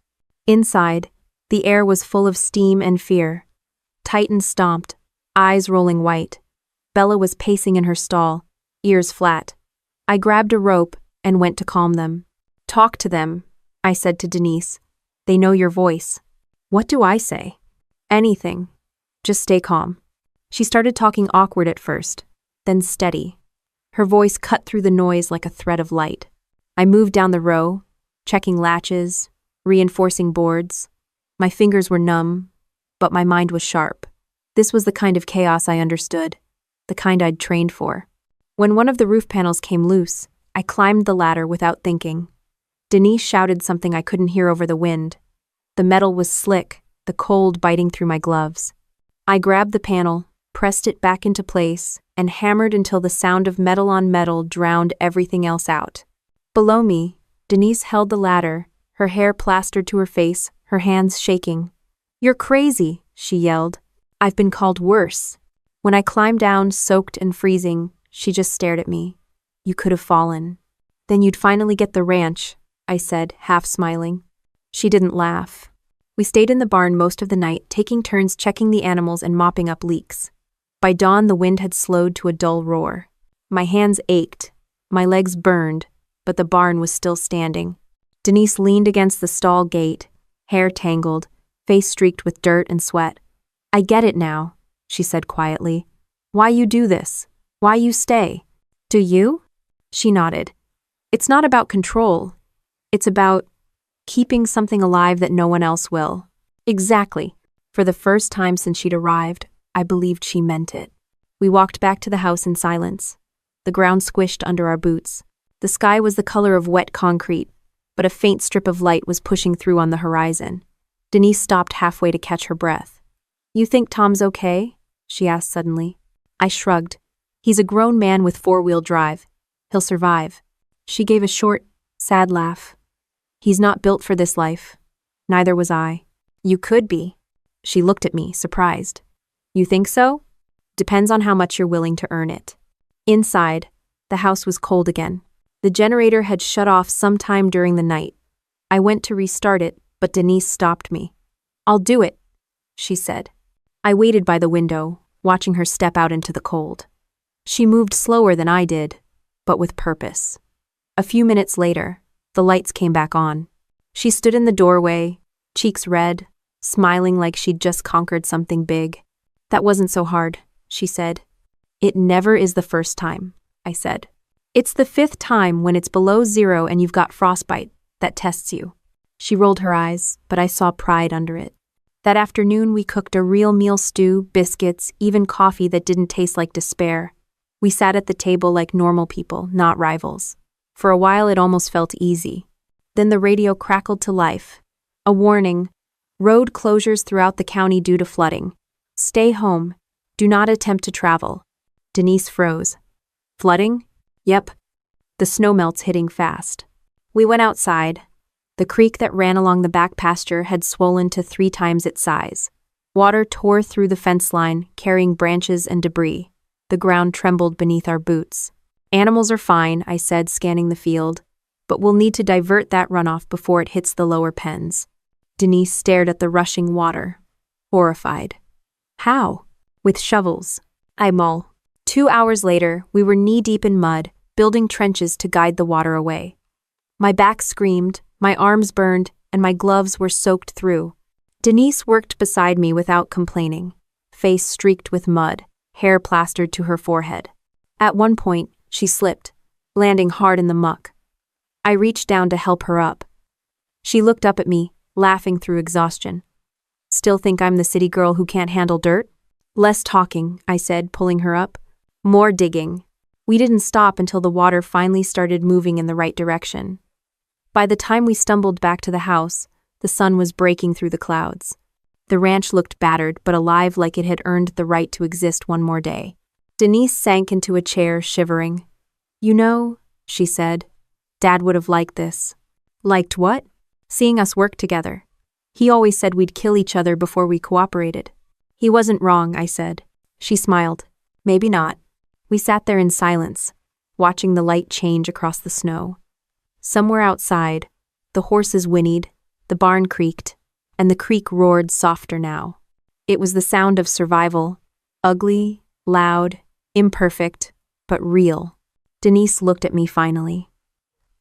Inside, the air was full of steam and fear. Titan stomped, eyes rolling white. Bella was pacing in her stall, ears flat. I grabbed a rope and went to calm them. "Talk to them," I said to Denise. "They know your voice." "What do I say?" "Anything. Just stay calm." She started talking awkward at first, then steady. Her voice cut through the noise like a thread of light. I moved down the row, checking latches, reinforcing boards. My fingers were numb, but my mind was sharp. This was the kind of chaos I understood, the kind I'd trained for. When one of the roof panels came loose, I climbed the ladder without thinking. Denise shouted something I couldn't hear over the wind. The metal was slick, the cold biting through my gloves. I grabbed the panel, pressed it back into place, and hammered until the sound of metal on metal drowned everything else out. Below me, Denise held the ladder, her hair plastered to her face, her hands shaking. "You're crazy," she yelled. "I've been called worse." When I climbed down, soaked and freezing, she just stared at me. "You could have fallen. Then you'd finally get the ranch," I said, half smiling. She didn't laugh. We stayed in the barn most of the night, taking turns checking the animals and mopping up leaks. By dawn, the wind had slowed to a dull roar. My hands ached, my legs burned, but the barn was still standing. Denise leaned against the stall gate, hair tangled, face streaked with dirt and sweat. I get it now, she said quietly. Why you do this? Why you stay? Do you? She nodded. It's not about control. It's about keeping something alive that no one else will. Exactly. For the first time since she'd arrived, I believed she meant it. We walked back to the house in silence. The ground squished under our boots. The sky was the color of wet concrete, but a faint strip of light was pushing through on the horizon. Denise stopped halfway to catch her breath. You think Tom's okay? She asked suddenly. I shrugged. He's a grown man with four-wheel drive. He'll survive. She gave a short, sad laugh. He's not built for this life. Neither was I. You could be. She looked at me, surprised. You think so? Depends on how much you're willing to earn it. Inside, the house was cold again. The generator had shut off sometime during the night. I went to restart it, but Denise stopped me. I'll do it, she said. I waited by the window, watching her step out into the cold. She moved slower than I did, but with purpose. A few minutes later, the lights came back on. She stood in the doorway, cheeks red, smiling like she'd just conquered something big. That wasn't so hard, she said. It never is the first time, I said. It's the fifth time when it's below zero and you've got frostbite that tests you. She rolled her eyes, but I saw pride under it. That afternoon we cooked a real meal stew, biscuits, even coffee that didn't taste like despair. We sat at the table like normal people, not rivals. For a while it almost felt easy. Then the radio crackled to life. A warning. Road closures throughout the county due to flooding. Stay home. Do not attempt to travel. Denise froze. Flooding? Yep. The snow melt's hitting fast. We went outside. The creek that ran along the back pasture had swollen to 3 times its size. Water tore through the fence line, carrying branches and debris. The ground trembled beneath our boots. Animals are fine, I said, scanning the field, but we'll need to divert that runoff before it hits the lower pens. Denise stared at the rushing water, horrified. How? With shovels. I mull. 2 hours later, we were knee-deep in mud, building trenches to guide the water away. My back screamed, my arms burned, and my gloves were soaked through. Denise worked beside me without complaining, face streaked with mud, hair plastered to her forehead. At one point, she slipped, landing hard in the muck. I reached down to help her up. She looked up at me, laughing through exhaustion. Still think I'm the city girl who can't handle dirt? Less talking, I said, pulling her up. More digging. We didn't stop until the water finally started moving in the right direction. By the time we stumbled back to the house, the sun was breaking through the clouds. The ranch looked battered but alive, like it had earned the right to exist one more day. Denise sank into a chair, shivering. You know, she said, Dad would have liked this. Liked what? Seeing us work together. He always said we'd kill each other before we cooperated. He wasn't wrong, I said. She smiled. Maybe not. We sat there in silence, watching the light change across the snow. Somewhere outside, the horses whinnied, the barn creaked, and the creek roared softer now. It was the sound of survival, ugly, loud, imperfect, but real. Denise looked at me finally.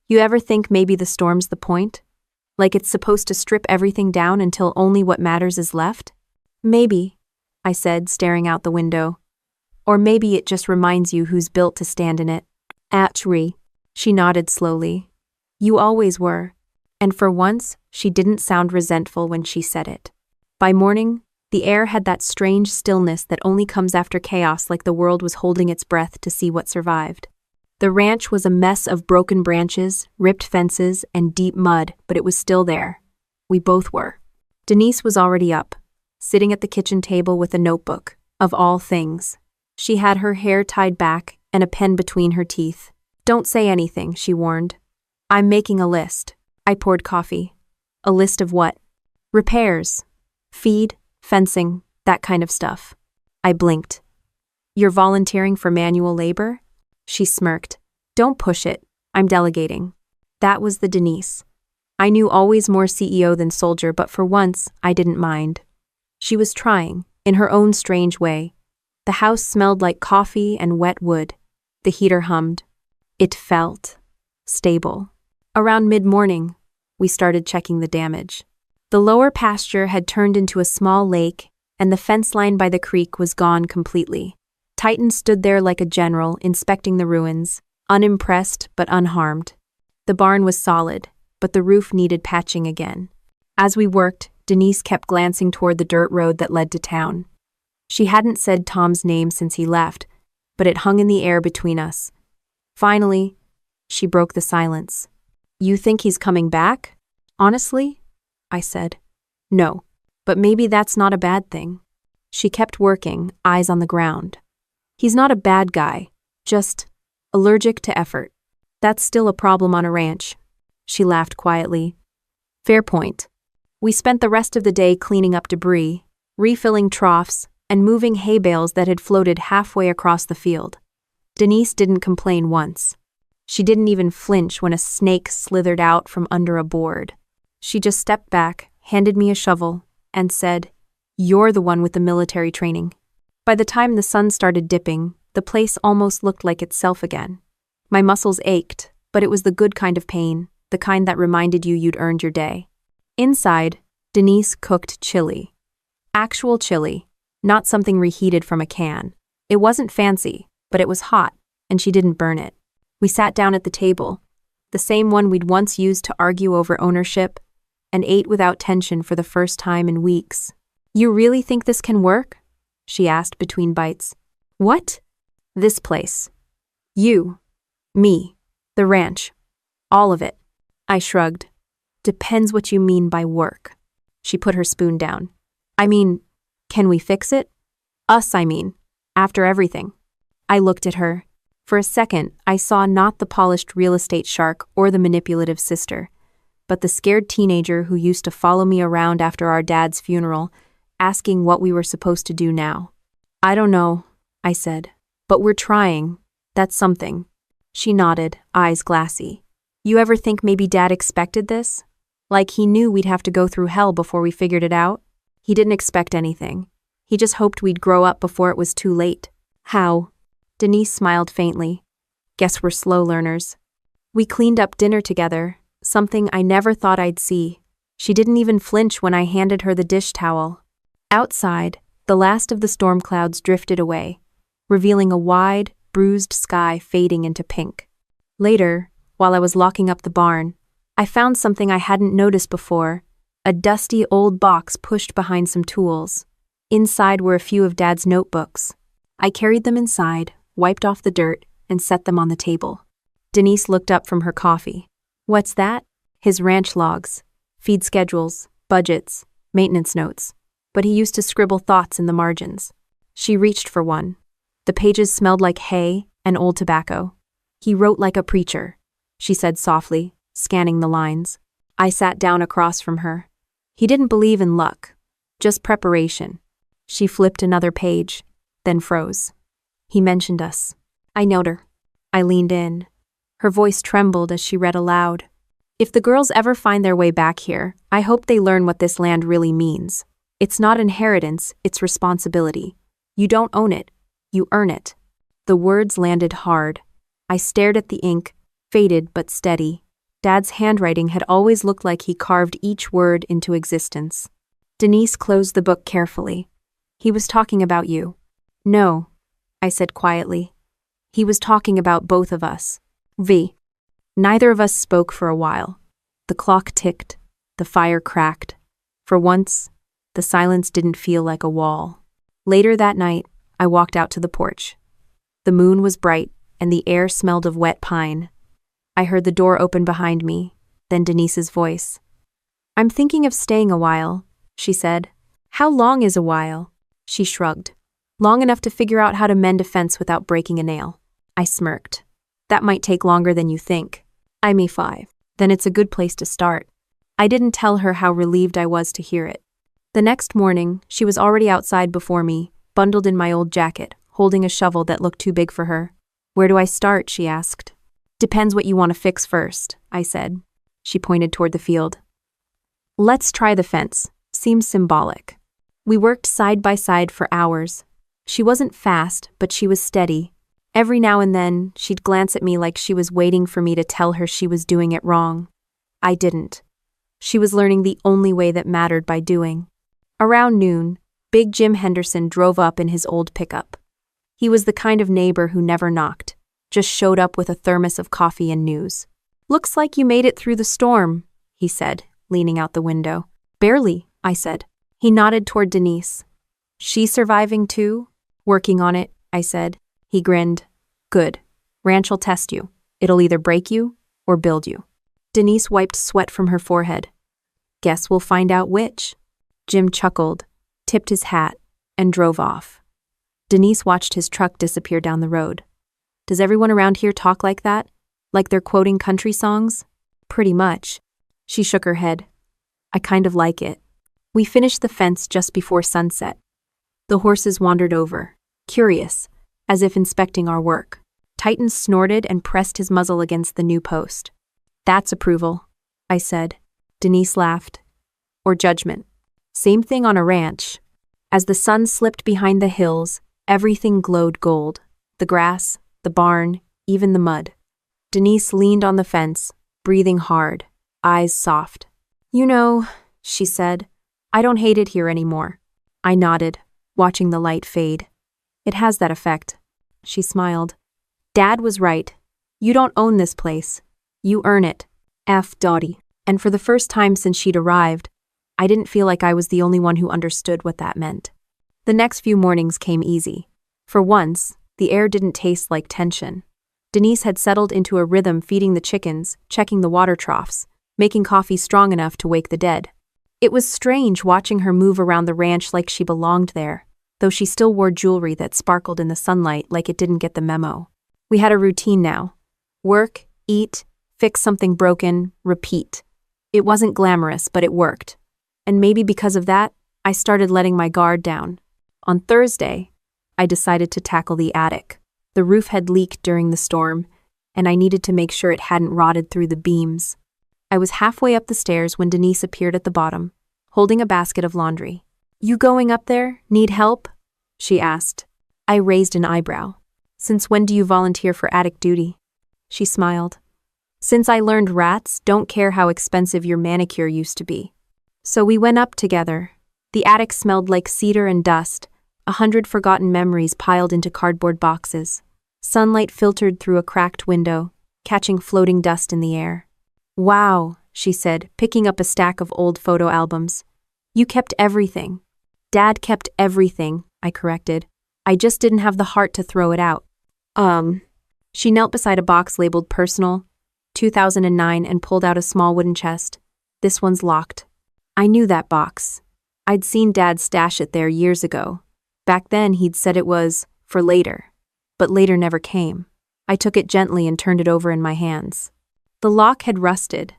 You ever think maybe the storm's the point? Like it's supposed to strip everything down until only what matters is left? Maybe, I said, staring out the window. Or maybe it just reminds you who's built to stand in it. Actually, she nodded slowly. You always were. And for once, she didn't sound resentful when she said it. By morning, the air had that strange stillness that only comes after chaos, like the world was holding its breath to see what survived. The ranch was a mess of broken branches, ripped fences, and deep mud, but it was still there. We both were. Denise was already up, sitting at the kitchen table with a notebook, of all things. She had her hair tied back and a pen between her teeth. Don't say anything, she warned. I'm making a list. I poured coffee. A list of what? Repairs. Feed, fencing, that kind of stuff. I blinked. You're volunteering for manual labor? She smirked. Don't push it. I'm delegating. That was the Denise. I knew always more CEO than soldier, but for once, I didn't mind. She was trying, in her own strange way. The house smelled like coffee and wet wood. The heater hummed. It felt stable. Around mid-morning, We started checking the damage. The lower pasture had turned into a small lake, and the fence line by the creek was gone completely. Titan stood there like a general, inspecting the ruins, unimpressed but unharmed. The barn was solid, but the roof needed patching again. As we worked, Denise kept glancing toward the dirt road that led to town. She hadn't said Tom's name since he left, but it hung in the air between us. Finally, she broke the silence. "You think he's coming back?" "Honestly?" I said. "No, but maybe that's not a bad thing." She kept working, eyes on the ground. "He's not a bad guy, just allergic to effort. That's still a problem on a ranch." She laughed quietly. "Fair point." We spent the rest of the day cleaning up debris, refilling troughs, and moving hay bales that had floated halfway across the field. Denise didn't complain once. She didn't even flinch when a snake slithered out from under a board. She just stepped back, handed me a shovel, and said, "You're the one with the military training." By the time the sun started dipping, the place almost looked like itself again. My muscles ached, but it was the good kind of pain, the kind that reminded you you'd earned your day. Inside, Denise cooked chili. Actual chili, not something reheated from a can. It wasn't fancy, but it was hot, and she didn't burn it. We sat down at the table, the same one we'd once used to argue over ownership, and ate without tension for the first time in weeks. "You really think this can work?" she asked between bites. "What?" "This place. You. Me. The ranch. All of it." I shrugged. "Depends what you mean by work." She put her spoon down. "I mean, can we fix it? Us, I mean, after everything." I looked at her. For a second, I saw not the polished real estate shark or the manipulative sister, but the scared teenager who used to follow me around after our dad's funeral, asking what we were supposed to do now. "I don't know," I said, "but we're trying. That's something." She nodded, eyes glassy. "You ever think maybe Dad expected this? Like he knew we'd have to go through hell before we figured it out? He didn't expect anything. He just hoped we'd grow up before it was too late." "How?" Denise smiled faintly. "Guess we're slow learners." We cleaned up dinner together, something I never thought I'd see. She didn't even flinch when I handed her the dish towel. Outside, the last of the storm clouds drifted away, revealing a wide, bruised sky fading into pink. Later, while I was locking up the barn, I found something I hadn't noticed before, a dusty old box pushed behind some tools. Inside were a few of Dad's notebooks. I carried them inside, wiped off the dirt, and set them on the table. Denise looked up from her coffee. "What's that?" "His ranch logs, feed schedules, budgets, maintenance notes. But he used to scribble thoughts in the margins." She reached for one. The pages smelled like hay and old tobacco. "He wrote like a preacher," she said softly, scanning the lines. I sat down across from her. "He didn't believe in luck, just preparation." She flipped another page, then froze. "He mentioned us." I knelt her. I leaned in. Her voice trembled as she read aloud. "If the girls ever find their way back here, I hope they learn what this land really means. It's not inheritance, it's responsibility. You don't own it, you earn it." The words landed hard. I stared at the ink, faded but steady. Dad's handwriting had always looked like he carved each word into existence. Denise closed the book carefully. "He was talking about you." "No," I said quietly. "He was talking about both of us." Neither of us spoke for a while. The clock ticked, the fire cracked. For once, the silence didn't feel like a wall. Later that night, I walked out to the porch. The moon was bright, and the air smelled of wet pine. I heard the door open behind me, then Denise's voice. "I'm thinking of staying a while," she said. "How long is a while?" She shrugged. "Long enough to figure out how to mend a fence without breaking a nail." I smirked. "That might take longer than you think." "I'm 5. Then it's a good place to start." I didn't tell her how relieved I was to hear it. The next morning, she was already outside before me, bundled in my old jacket, holding a shovel that looked too big for her. "Where do I start?" she asked. "Depends what you want to fix first," I said. She pointed toward the field. "Let's try the fence. Seems symbolic." We worked side by side for hours. She wasn't fast, but she was steady. Every now and then, she'd glance at me like she was waiting for me to tell her she was doing it wrong. I didn't. She was learning the only way that mattered by doing. Around noon, Big Jim Henderson drove up in his old pickup. He was the kind of neighbor who never knocked, just showed up with a thermos of coffee and news. "Looks like you made it through the storm," he said, leaning out the window. "Barely," I said. He nodded toward Denise. "She surviving too?" "Working on it," I said. He grinned. "Good. Ranch will test you. It'll either break you or build you." Denise wiped sweat from her forehead. "Guess we'll find out which." Jim chuckled, tipped his hat, and drove off. Denise watched his truck disappear down the road. "Does everyone around here talk like that? Like they're quoting country songs?" "Pretty much." She shook her head. "I kind of like it." We finished the fence just before sunset. The horses wandered over, curious, as if inspecting our work. Titan snorted and pressed his muzzle against the new post. "That's approval," I said. Denise laughed. "Or judgment. Same thing on a ranch." As the sun slipped behind the hills, everything glowed gold. The grass, the barn, even the mud. Denise leaned on the fence, breathing hard, eyes soft. "You know," she said, "I don't hate it here anymore." I nodded, watching the light fade. "It has that effect." She smiled. "Dad was right. You don't own this place. You earn it. F. Dottie." And for the first time since she'd arrived, I didn't feel like I was the only one who understood what that meant. The next few mornings came easy. For once, the air didn't taste like tension. Denise had settled into a rhythm, feeding the chickens, checking the water troughs, making coffee strong enough to wake the dead. It was strange watching her move around the ranch like she belonged there, though she still wore jewelry that sparkled in the sunlight like it didn't get the memo. We had a routine now. Work, eat, fix something broken, repeat. It wasn't glamorous, but it worked. And maybe because of that, I started letting my guard down. On Thursday, I decided to tackle the attic. The roof had leaked during the storm, and I needed to make sure it hadn't rotted through the beams. I was halfway up the stairs when Denise appeared at the bottom, holding a basket of laundry. "You going up there? Need help?" she asked. I raised an eyebrow. "Since when do you volunteer for attic duty?" She smiled. "Since I learned rats don't care how expensive your manicure used to be." So we went up together. The attic smelled like cedar and dust, 100 forgotten memories piled into cardboard boxes. Sunlight filtered through a cracked window, catching floating dust in the air. "Wow," she said, picking up a stack of old photo albums. "You kept everything." "Dad kept everything," I corrected. "I just didn't have the heart to throw it out." She knelt beside a box labeled Personal, 2009, and pulled out a small wooden chest. "This one's locked." I knew that box. I'd seen Dad stash it there years ago. Back then, he'd said it was for later. But later never came. I took it gently and turned it over in my hands. The lock had rusted,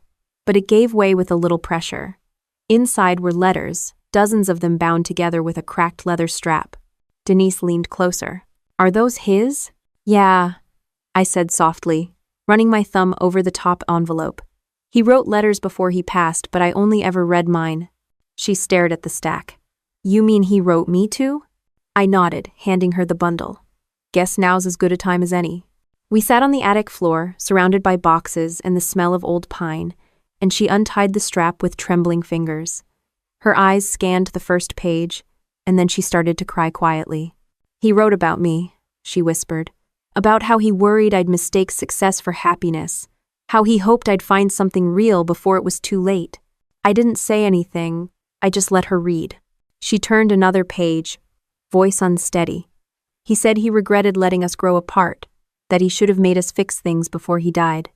but it gave way with a little pressure. Inside were letters, dozens of them bound together with a cracked leather strap. Denise leaned closer. "Are those his?" "Yeah," I said softly, running my thumb over the top envelope. "He wrote letters before he passed, but I only ever read mine." She stared at the stack. "You mean he wrote me too?" I nodded, handing her the bundle. "Guess now's as good a time as any." We sat on the attic floor, surrounded by boxes and the smell of old pine, and she untied the strap with trembling fingers. Her eyes scanned the first page, and then she started to cry quietly. "He wrote about me," she whispered, "about how he worried I'd mistake success for happiness, how he hoped I'd find something real before it was too late." I didn't say anything, I just let her read. She turned another page, voice unsteady. "He said he regretted letting us grow apart, that he should have made us fix things before he died."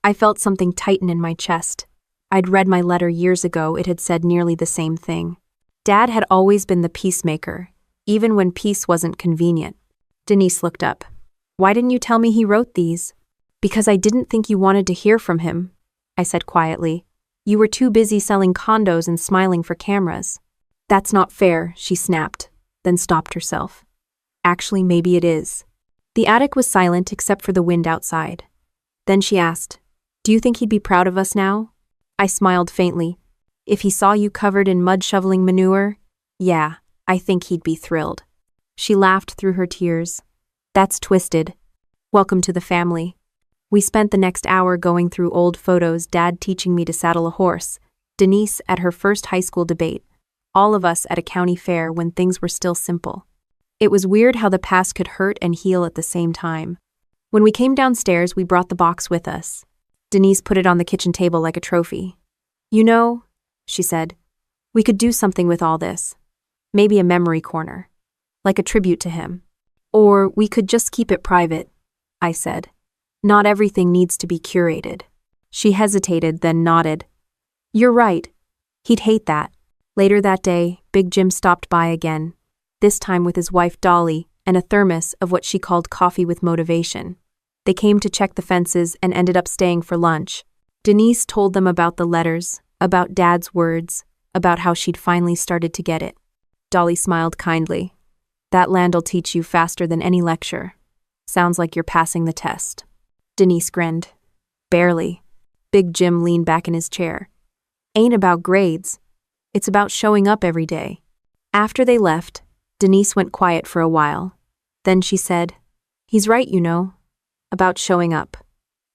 I felt something tighten in my chest. I'd read my letter years ago. It had said nearly the same thing. Dad had always been the peacemaker, even when peace wasn't convenient. Denise looked up. "Why didn't you tell me he wrote these?" "Because I didn't think you wanted to hear from him," I said quietly. "You were too busy selling condos and smiling for cameras." "That's not fair," she snapped, then stopped herself. "Actually, maybe it is." The attic was silent except for the wind outside. Then she asked, "Do you think he'd be proud of us now?" I smiled faintly. "If he saw you covered in mud-shoveling manure? Yeah, I think he'd be thrilled." She laughed through her tears. "That's twisted. Welcome to the family." We spent the next hour going through old photos, Dad teaching me to saddle a horse, Denise at her first high school debate, all of us at a county fair when things were still simple. It was weird how the past could hurt and heal at the same time. When we came downstairs, we brought the box with us. Denise put it on the kitchen table like a trophy. "You know," she said, "we could do something with all this. Maybe a memory corner, like a tribute to him. Or we could just keep it private," I said. "Not everything needs to be curated." She hesitated, then nodded. "You're right. He'd hate that." Later that day, Big Jim stopped by again, this time with his wife Dolly and a thermos of what she called coffee with motivation. They came to check the fences and ended up staying for lunch. Denise told them about the letters, about Dad's words, about how she'd finally started to get it. Dolly smiled kindly. "That land'll teach you faster than any lecture. Sounds like you're passing the test." Denise grinned. "Barely." Big Jim leaned back in his chair. "Ain't about grades. It's about showing up every day." After they left, Denise went quiet for a while. Then she said, "He's right, you know, about showing up.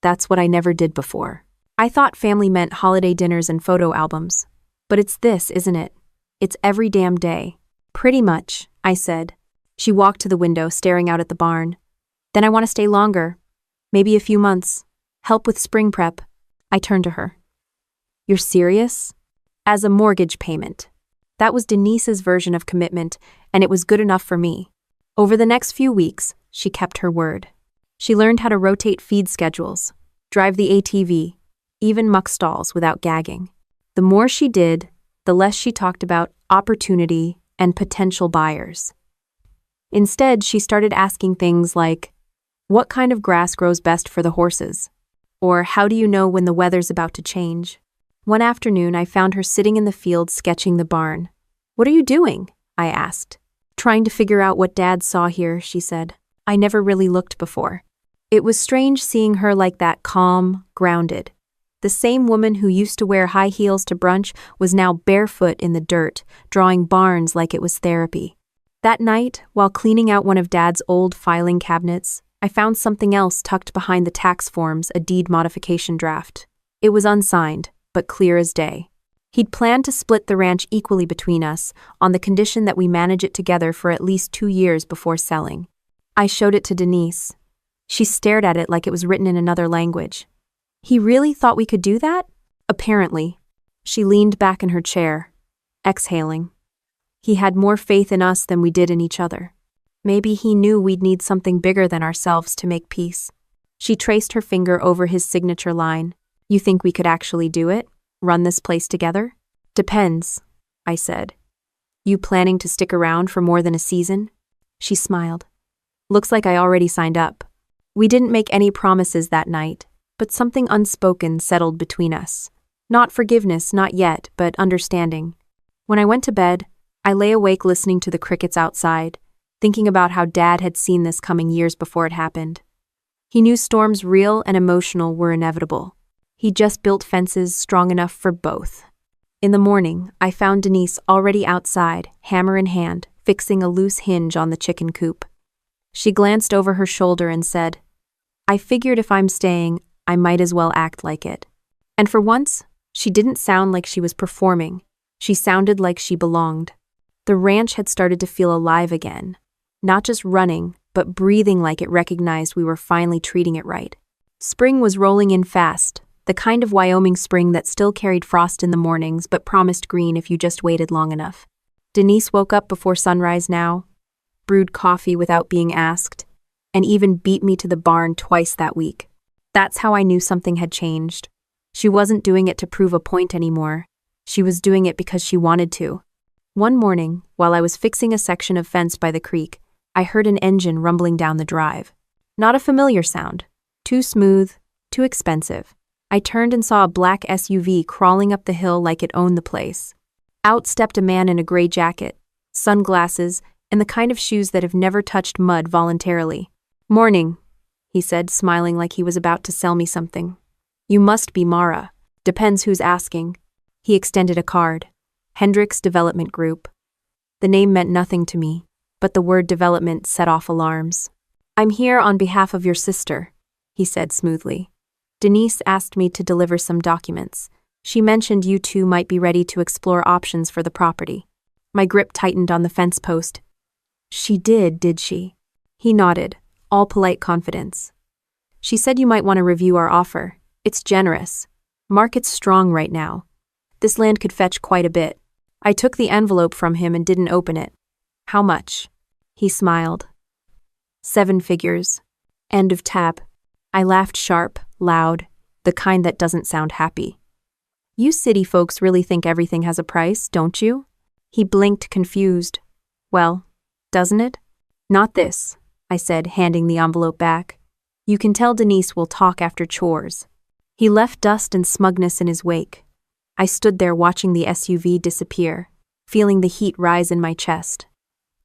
That's what I never did before. I thought family meant holiday dinners and photo albums. But it's this, isn't it? It's every damn day." "Pretty much," I said. She walked to the window, staring out at the barn. "Then I want to stay longer. Maybe a few months. Help with spring prep." I turned to her. "You're serious?" "As a mortgage payment." That was Denise's version of commitment, and it was good enough for me. Over the next few weeks, she kept her word. She learned how to rotate feed schedules, drive the ATV, even muck stalls without gagging. The more she did, the less she talked about opportunity and potential buyers. Instead, she started asking things like, "What kind of grass grows best for the horses?" Or, "How do you know when the weather's about to change?" One afternoon, I found her sitting in the field sketching the barn. "What are you doing?" I asked. "Trying to figure out what Dad saw here," she said. "I never really looked before." It was strange seeing her like that, calm, grounded. The same woman who used to wear high heels to brunch was now barefoot in the dirt, drawing barns like it was therapy. That night, while cleaning out one of Dad's old filing cabinets, I found something else tucked behind the tax forms, a deed modification draft. It was unsigned, but clear as day. He'd planned to split the ranch equally between us, on the condition that we manage it together for at least 2 years before selling. I showed it to Denise. She stared at it like it was written in another language. "He really thought we could do that?" "Apparently." She leaned back in her chair, exhaling. "He had more faith in us than we did in each other. Maybe he knew we'd need something bigger than ourselves to make peace." She traced her finger over his signature line. "You think we could actually do it? Run this place together?" "Depends," I said. "You planning to stick around for more than a season?" She smiled. "Looks like I already signed up." We didn't make any promises that night, but something unspoken settled between us. Not forgiveness, not yet, but understanding. When I went to bed, I lay awake listening to the crickets outside, thinking about how Dad had seen this coming years before it happened. He knew storms, real and emotional, were inevitable. He just built fences strong enough for both. In the morning, I found Denise already outside, hammer in hand, fixing a loose hinge on the chicken coop. She glanced over her shoulder and said, "I figured if I'm staying, I might as well act like it." And for once, she didn't sound like she was performing. She sounded like she belonged. The ranch had started to feel alive again, not just running, but breathing like it recognized we were finally treating it right. Spring was rolling in fast, the kind of Wyoming spring that still carried frost in the mornings but promised green if you just waited long enough. Denise woke up before sunrise now, brewed coffee without being asked, and even beat me to the barn twice that week. That's how I knew something had changed. She wasn't doing it to prove a point anymore. She was doing it because she wanted to. One morning, while I was fixing a section of fence by the creek, I heard an engine rumbling down the drive. Not a familiar sound. Too smooth, too expensive. I turned and saw a black SUV crawling up the hill like it owned the place. Out stepped a man in a gray jacket, sunglasses, and the kind of shoes that have never touched mud voluntarily. "Morning," he said, smiling like he was about to sell me something. "You must be Mara. Depends who's asking." He extended a card. Hendricks Development Group. The name meant nothing to me, but the word development set off alarms. "I'm here on behalf of your sister," he said smoothly. "Denise asked me to deliver some documents. She mentioned you two might be ready to explore options for the property. My grip tightened on the fence post. She did she? He nodded, all polite confidence. She said you might want to review our offer. It's generous. Market's strong right now. This land could fetch quite a bit. I took the envelope from him and didn't open it. How much? He smiled. 7 figures. End of tab. I laughed sharp, loud, the kind that doesn't sound happy. You city folks really think everything has a price, don't you? He blinked, confused. Well, doesn't it? Not this, I said, handing the envelope back. You can tell Denise will talk after chores. He left dust and smugness in his wake. I stood there watching the SUV disappear, feeling the heat rise in my chest.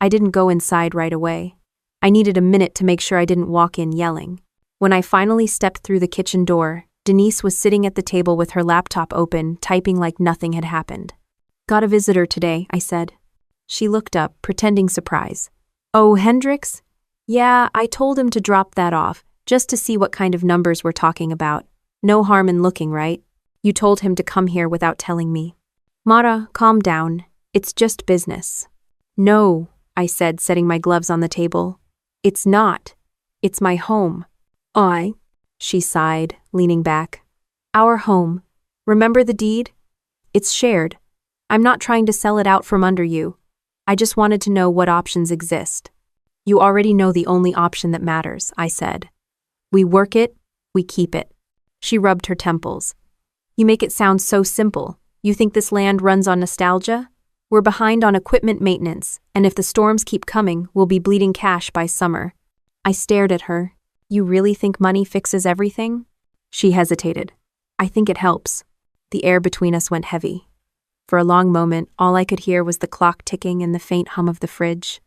I didn't go inside right away. I needed a minute to make sure I didn't walk in yelling. When I finally stepped through the kitchen door, Denise was sitting at the table with her laptop open, typing like nothing had happened. Got a visitor today, I said. She looked up, pretending surprise. Oh, Hendricks? Yeah, I told him to drop that off, just to see what kind of numbers we're talking about. No harm in looking, right? You told him to come here without telling me. Mara, calm down. It's just business. No, I said, setting my gloves on the table. It's not. It's my home. She sighed, leaning back. Our home. Remember the deed? It's shared. I'm not trying to sell it out from under you. I just wanted to know what options exist. You already know the only option that matters, I said. We work it, we keep it. She rubbed her temples. You make it sound so simple. You think this land runs on nostalgia? We're behind on equipment maintenance, and if the storms keep coming, we'll be bleeding cash by summer. I stared at her. You really think money fixes everything? She hesitated. I think it helps. The air between us went heavy. For a long moment, all I could hear was the clock ticking and the faint hum of the fridge.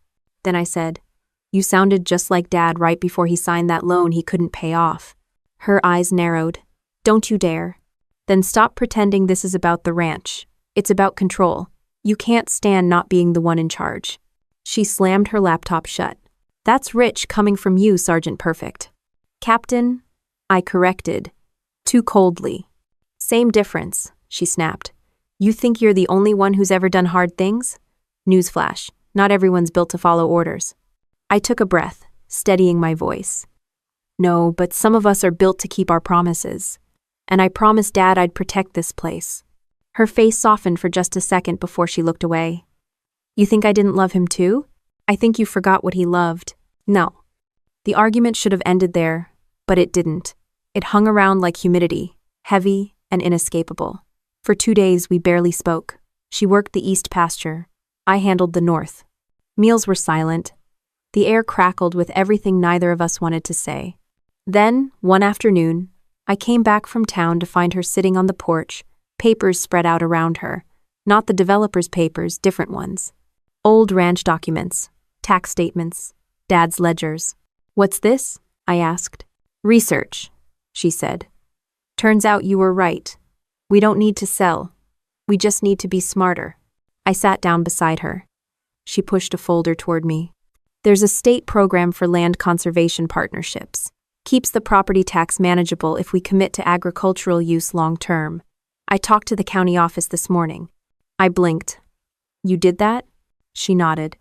Then I said, You sounded just like Dad right before he signed that loan he couldn't pay off. Her eyes narrowed. Don't you dare. Then stop pretending this is about the ranch. It's about control. You can't stand not being the one in charge. She slammed her laptop shut. That's rich coming from you, Sergeant Perfect. Captain, I corrected. Too coldly. Same difference, she snapped. You think you're the only one who's ever done hard things? Newsflash, not everyone's built to follow orders. I took a breath, steadying my voice. No, but some of us are built to keep our promises. And I promised Dad I'd protect this place. Her face softened for just a second before she looked away. You think I didn't love him too? I think you forgot what he loved. No. The argument should have ended there, but it didn't. It hung around like humidity, heavy and inescapable. For 2 days we barely spoke. She worked the east pasture. I handled the north. Meals were silent. The air crackled with everything neither of us wanted to say. Then, one afternoon, I came back from town to find her sitting on the porch, papers spread out around her. Not the developer's papers, different ones. Old ranch documents, tax statements, Dad's ledgers. What's this? I asked. Research, she said. Turns out you were right. We don't need to sell. We just need to be smarter. I sat down beside her. She pushed a folder toward me. There's a state program for land conservation partnerships. Keeps the property tax manageable if we commit to agricultural use long term. I talked to the county office this morning. I blinked. You did that? She nodded.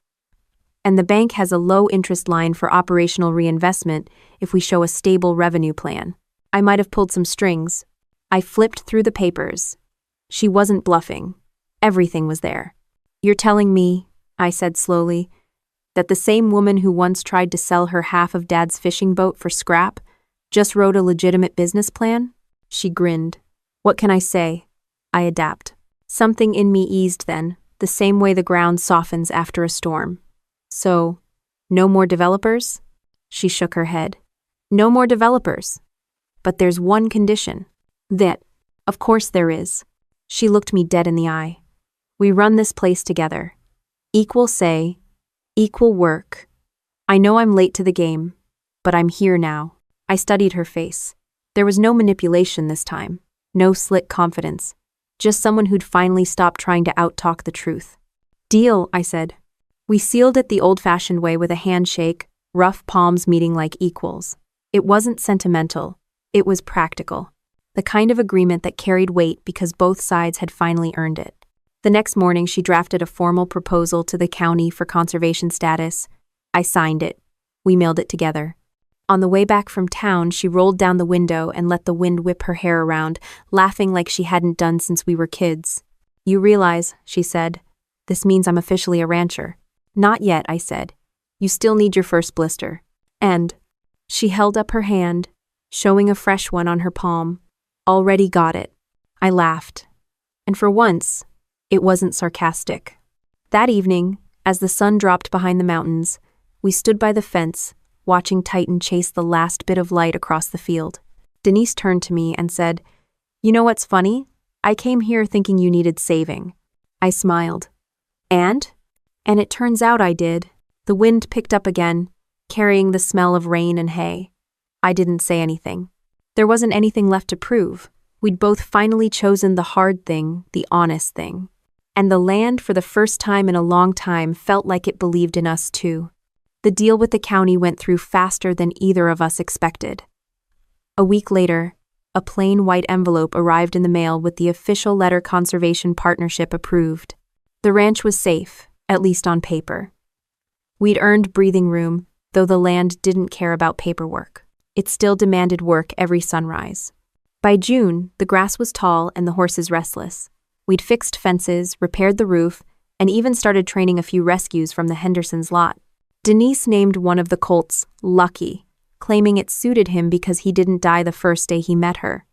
And the bank has a low-interest line for operational reinvestment if we show a stable revenue plan. I might have pulled some strings. I flipped through the papers. She wasn't bluffing. Everything was there. You're telling me, I said slowly, that the same woman who once tried to sell her half of Dad's fishing boat for scrap just wrote a legitimate business plan? She grinned. What can I say? I adapt. Something in me eased then, the same way the ground softens after a storm. So, no more developers? She shook her head. No more developers. But there's one condition. That, of course there is. She looked me dead in the eye. We run this place together. Equal say, equal work. I know I'm late to the game, but I'm here now. I studied her face. There was no manipulation this time. No slick confidence. Just someone who'd finally stopped trying to out-talk the truth. Deal, I said. We sealed it the old-fashioned way with a handshake, rough palms meeting like equals. It wasn't sentimental. It was practical. the kind of agreement that carried weight because both sides had finally earned it. The next morning, she drafted a formal proposal to the county for conservation status. I signed it. We mailed it together. On the way back from town, she rolled down the window and let the wind whip her hair around, laughing like she hadn't done since we were kids. "You realize," she said, "this means I'm officially a rancher." "Not yet," I said. "You still need your first blister." And she held up her hand, showing a fresh one on her palm. "Already got it." I laughed. And for once, it wasn't sarcastic. That evening, as the sun dropped behind the mountains, we stood by the fence, watching Titan chase the last bit of light across the field. Denise turned to me and said, "You know what's funny? I came here thinking you needed saving." I smiled. And it turns out I did. The wind picked up again, carrying the smell of rain and hay. I didn't say anything. There wasn't anything left to prove. We'd both finally chosen the hard thing, the honest thing. And the land, for the first time in a long time, felt like it believed in us too. The deal with the county went through faster than either of us expected. A week later, a plain white envelope arrived in the mail with the official letter Conservation Partnership approved. The ranch was safe, at least on paper. We'd earned breathing room, though the land didn't care about paperwork. It still demanded work every sunrise. By June, the grass was tall and the horses restless. We'd fixed fences, repaired the roof, and even started training a few rescues from the Hendersons' lot. Denise named one of the colts Lucky, claiming it suited him because he didn't die the first day he met her.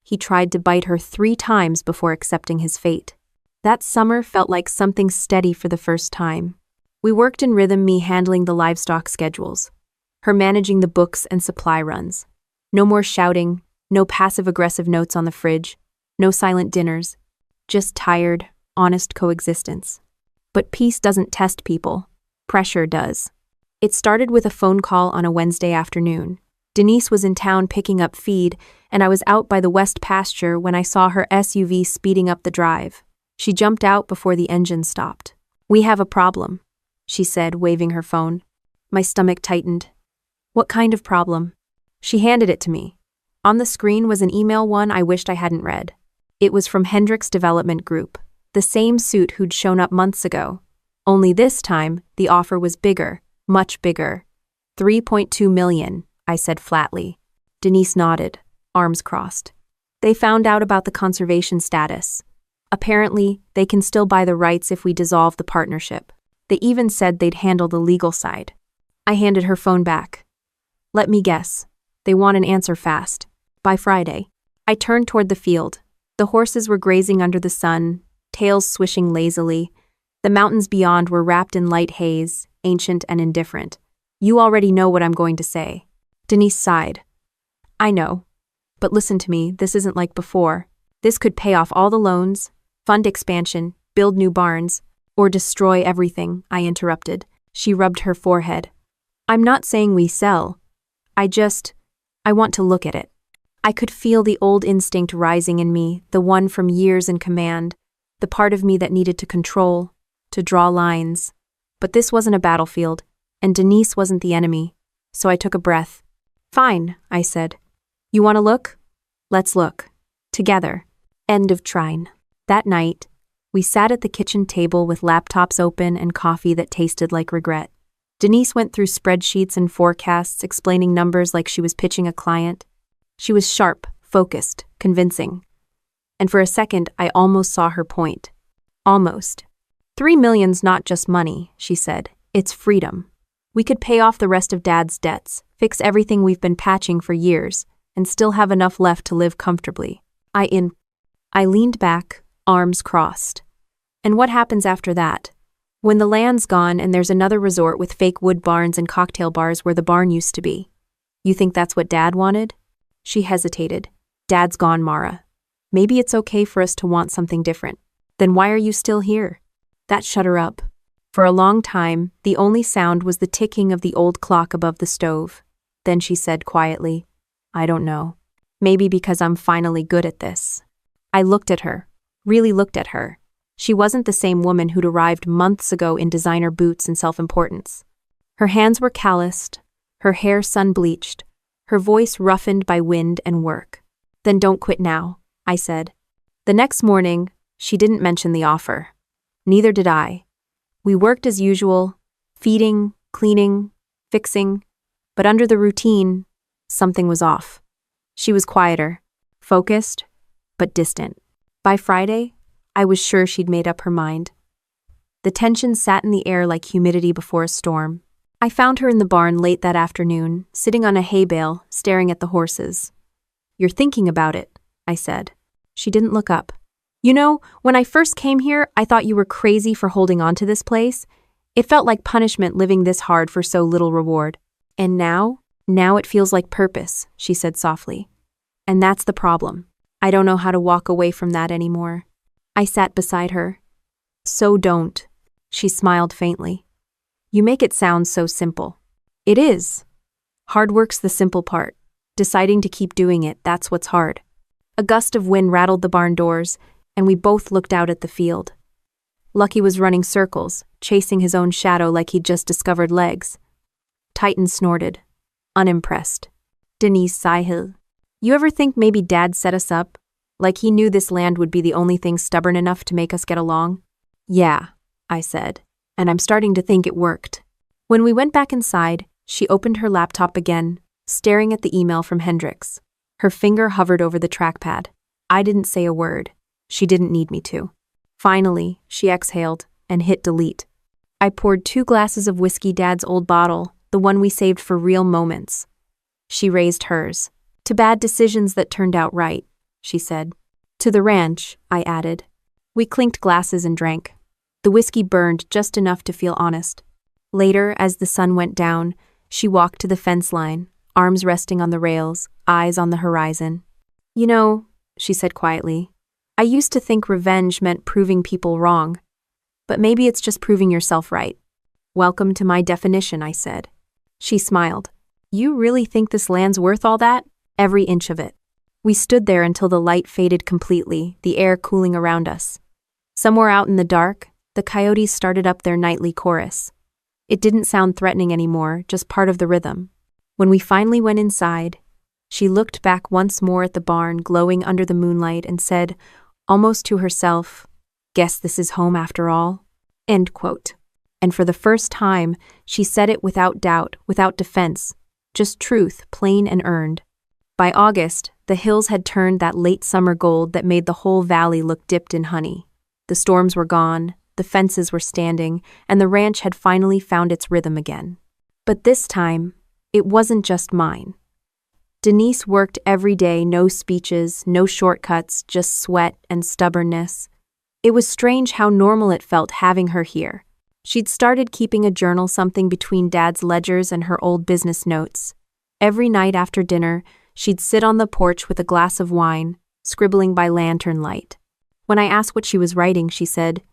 He tried to bite her 3 times before accepting his fate. That summer felt like something steady for the first time. We worked in rhythm, me handling the livestock schedules, her managing the books and supply runs. No more shouting, no passive-aggressive notes on the fridge, no silent dinners, just tired, honest coexistence. But peace doesn't test people. Pressure does. It started with a phone call on a Wednesday afternoon. Denise was in town picking up feed, and I was out by the west pasture when I saw her SUV speeding up the drive. She jumped out before the engine stopped. "We have a problem," she said, waving her phone. My stomach tightened. "What kind of problem?" She handed it to me. On the screen was an email, one I wished I hadn't read. It was from Hendricks Development Group, the same suit who'd shown up months ago. Only this time, the offer was bigger, much bigger. $3.2 million, I said flatly. Denise nodded, arms crossed. They found out about the conservation status. Apparently, they can still buy the rights if we dissolve the partnership. They even said they'd handle the legal side. I handed her phone back. "Let me guess. They want an answer fast. By Friday." I turned toward the field. The horses were grazing under the sun, tails swishing lazily. The mountains beyond were wrapped in light haze, ancient and indifferent. "You already know what I'm going to say." Denise sighed. "I know. But listen to me, this isn't like before. This could pay off all the loans, fund expansion, build new barns, or destroy everything," I interrupted. She rubbed her forehead. "I'm not saying we sell. I want to look at it." I could feel the old instinct rising in me, the one from years in command, the part of me that needed to control, to draw lines. But this wasn't a battlefield, and Denise wasn't the enemy, so I took a breath. "Fine," I said. "You want to look? Let's look. Together." End of Trine. That night, we sat at the kitchen table with laptops open and coffee that tasted like regret. Denise went through spreadsheets and forecasts, explaining numbers like she was pitching a client. She was sharp, focused, convincing. And for a second, I almost saw her point. Almost. $3 million's not just money, she said. It's freedom. We could pay off the rest of Dad's debts, fix everything we've been patching for years, and still have enough left to live comfortably. I leaned back, arms crossed. And what happens after that? When the land's gone and there's another resort with fake wood barns and cocktail bars where the barn used to be. You think that's what Dad wanted? She hesitated. Dad's gone, Mara. Maybe it's okay for us to want something different. Then why are you still here? That shut her up. For a long time, the only sound was the ticking of the old clock above the stove. Then she said quietly, I don't know. Maybe because I'm finally good at this. I looked at her, really looked at her. She wasn't the same woman who'd arrived months ago in designer boots and self-importance. Her hands were calloused, her hair sun-bleached, her voice roughened by wind and work. Then don't quit now, I said. The next morning, she didn't mention the offer. Neither did I. We worked as usual, feeding, cleaning, fixing, but under the routine, something was off. She was quieter, focused, but distant. By Friday, I was sure she'd made up her mind. The tension sat in the air like humidity before a storm. I found her in the barn late that afternoon, sitting on a hay bale, staring at the horses. "You're thinking about it," I said. She didn't look up. "You know, when I first came here, I thought you were crazy for holding on to this place. It felt like punishment living this hard for so little reward. And now it feels like purpose," she said softly. "And that's the problem. I don't know how to walk away from that anymore." I sat beside her. "So don't." She smiled faintly. "You make it sound so simple." It is. Hard work's the simple part. Deciding to keep doing it, that's what's hard. A gust of wind rattled the barn doors, and we both looked out at the field. Lucky was running circles, chasing his own shadow like he'd just discovered legs. Titan snorted, unimpressed. Denise sighed. "You ever think maybe Dad set us up? Like he knew this land would be the only thing stubborn enough to make us get along?" "Yeah," I said, and I'm starting to think it worked. When we went back inside, she opened her laptop again, staring at the email from Hendrix. Her finger hovered over the trackpad. I didn't say a word. She didn't need me to. Finally, she exhaled and hit delete. I poured 2 glasses of whiskey, Dad's old bottle, the one we saved for real moments. She raised hers. "To bad decisions that turned out right," she said. "To the ranch," I added. We clinked glasses and drank. The whiskey burned just enough to feel honest. Later, as the sun went down, she walked to the fence line, arms resting on the rails, eyes on the horizon. "You know," she said quietly, "I used to think revenge meant proving people wrong. But maybe it's just proving yourself right." "Welcome to my definition," I said. She smiled. "You really think this land's worth all that?" "Every inch of it." We stood there until the light faded completely, the air cooling around us. Somewhere out in the dark, the coyotes started up their nightly chorus. It didn't sound threatening anymore, just part of the rhythm. When we finally went inside, she looked back once more at the barn glowing under the moonlight and said, almost to herself, "Guess this is home after all." End quote. And for the first time, she said it without doubt, without defense, just truth, plain and earned. By August, the hills had turned that late summer gold that made the whole valley look dipped in honey. The storms were gone, the fences were standing, and the ranch had finally found its rhythm again. But this time, it wasn't just mine. Denise worked every day, no speeches, no shortcuts, just sweat and stubbornness. It was strange how normal it felt having her here. She'd started keeping a journal, something between Dad's ledgers and her old business notes. Every night after dinner, she'd sit on the porch with a glass of wine, scribbling by lantern light. When I asked what she was writing, she said,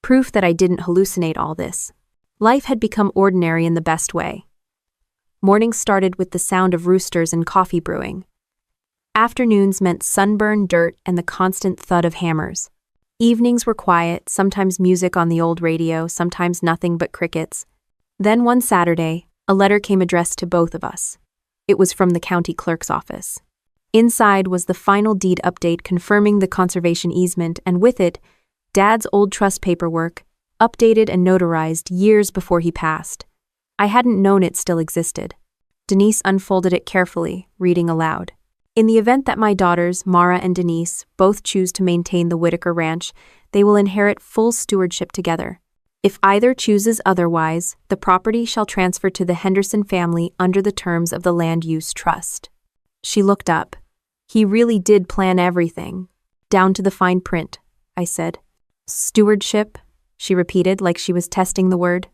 "Proof that I didn't hallucinate all this." Life had become ordinary in the best way. Mornings started with the sound of roosters and coffee brewing. Afternoons meant sunburn, dirt, and the constant thud of hammers. Evenings were quiet, sometimes music on the old radio, sometimes nothing but crickets. Then one Saturday, a letter came addressed to both of us. It was from the county clerk's office. Inside was the final deed update confirming the conservation easement, and with it, Dad's old trust paperwork, updated and notarized years before he passed. I hadn't known it still existed. Denise unfolded it carefully, reading aloud. "In the event that my daughters, Mara and Denise, both choose to maintain the Whitaker Ranch, they will inherit full stewardship together. If either chooses otherwise, the property shall transfer to the Henderson family under the terms of the Land Use Trust." She looked up. "He really did plan everything. Down to the fine print," I said. "Stewardship," she repeated like she was testing the word.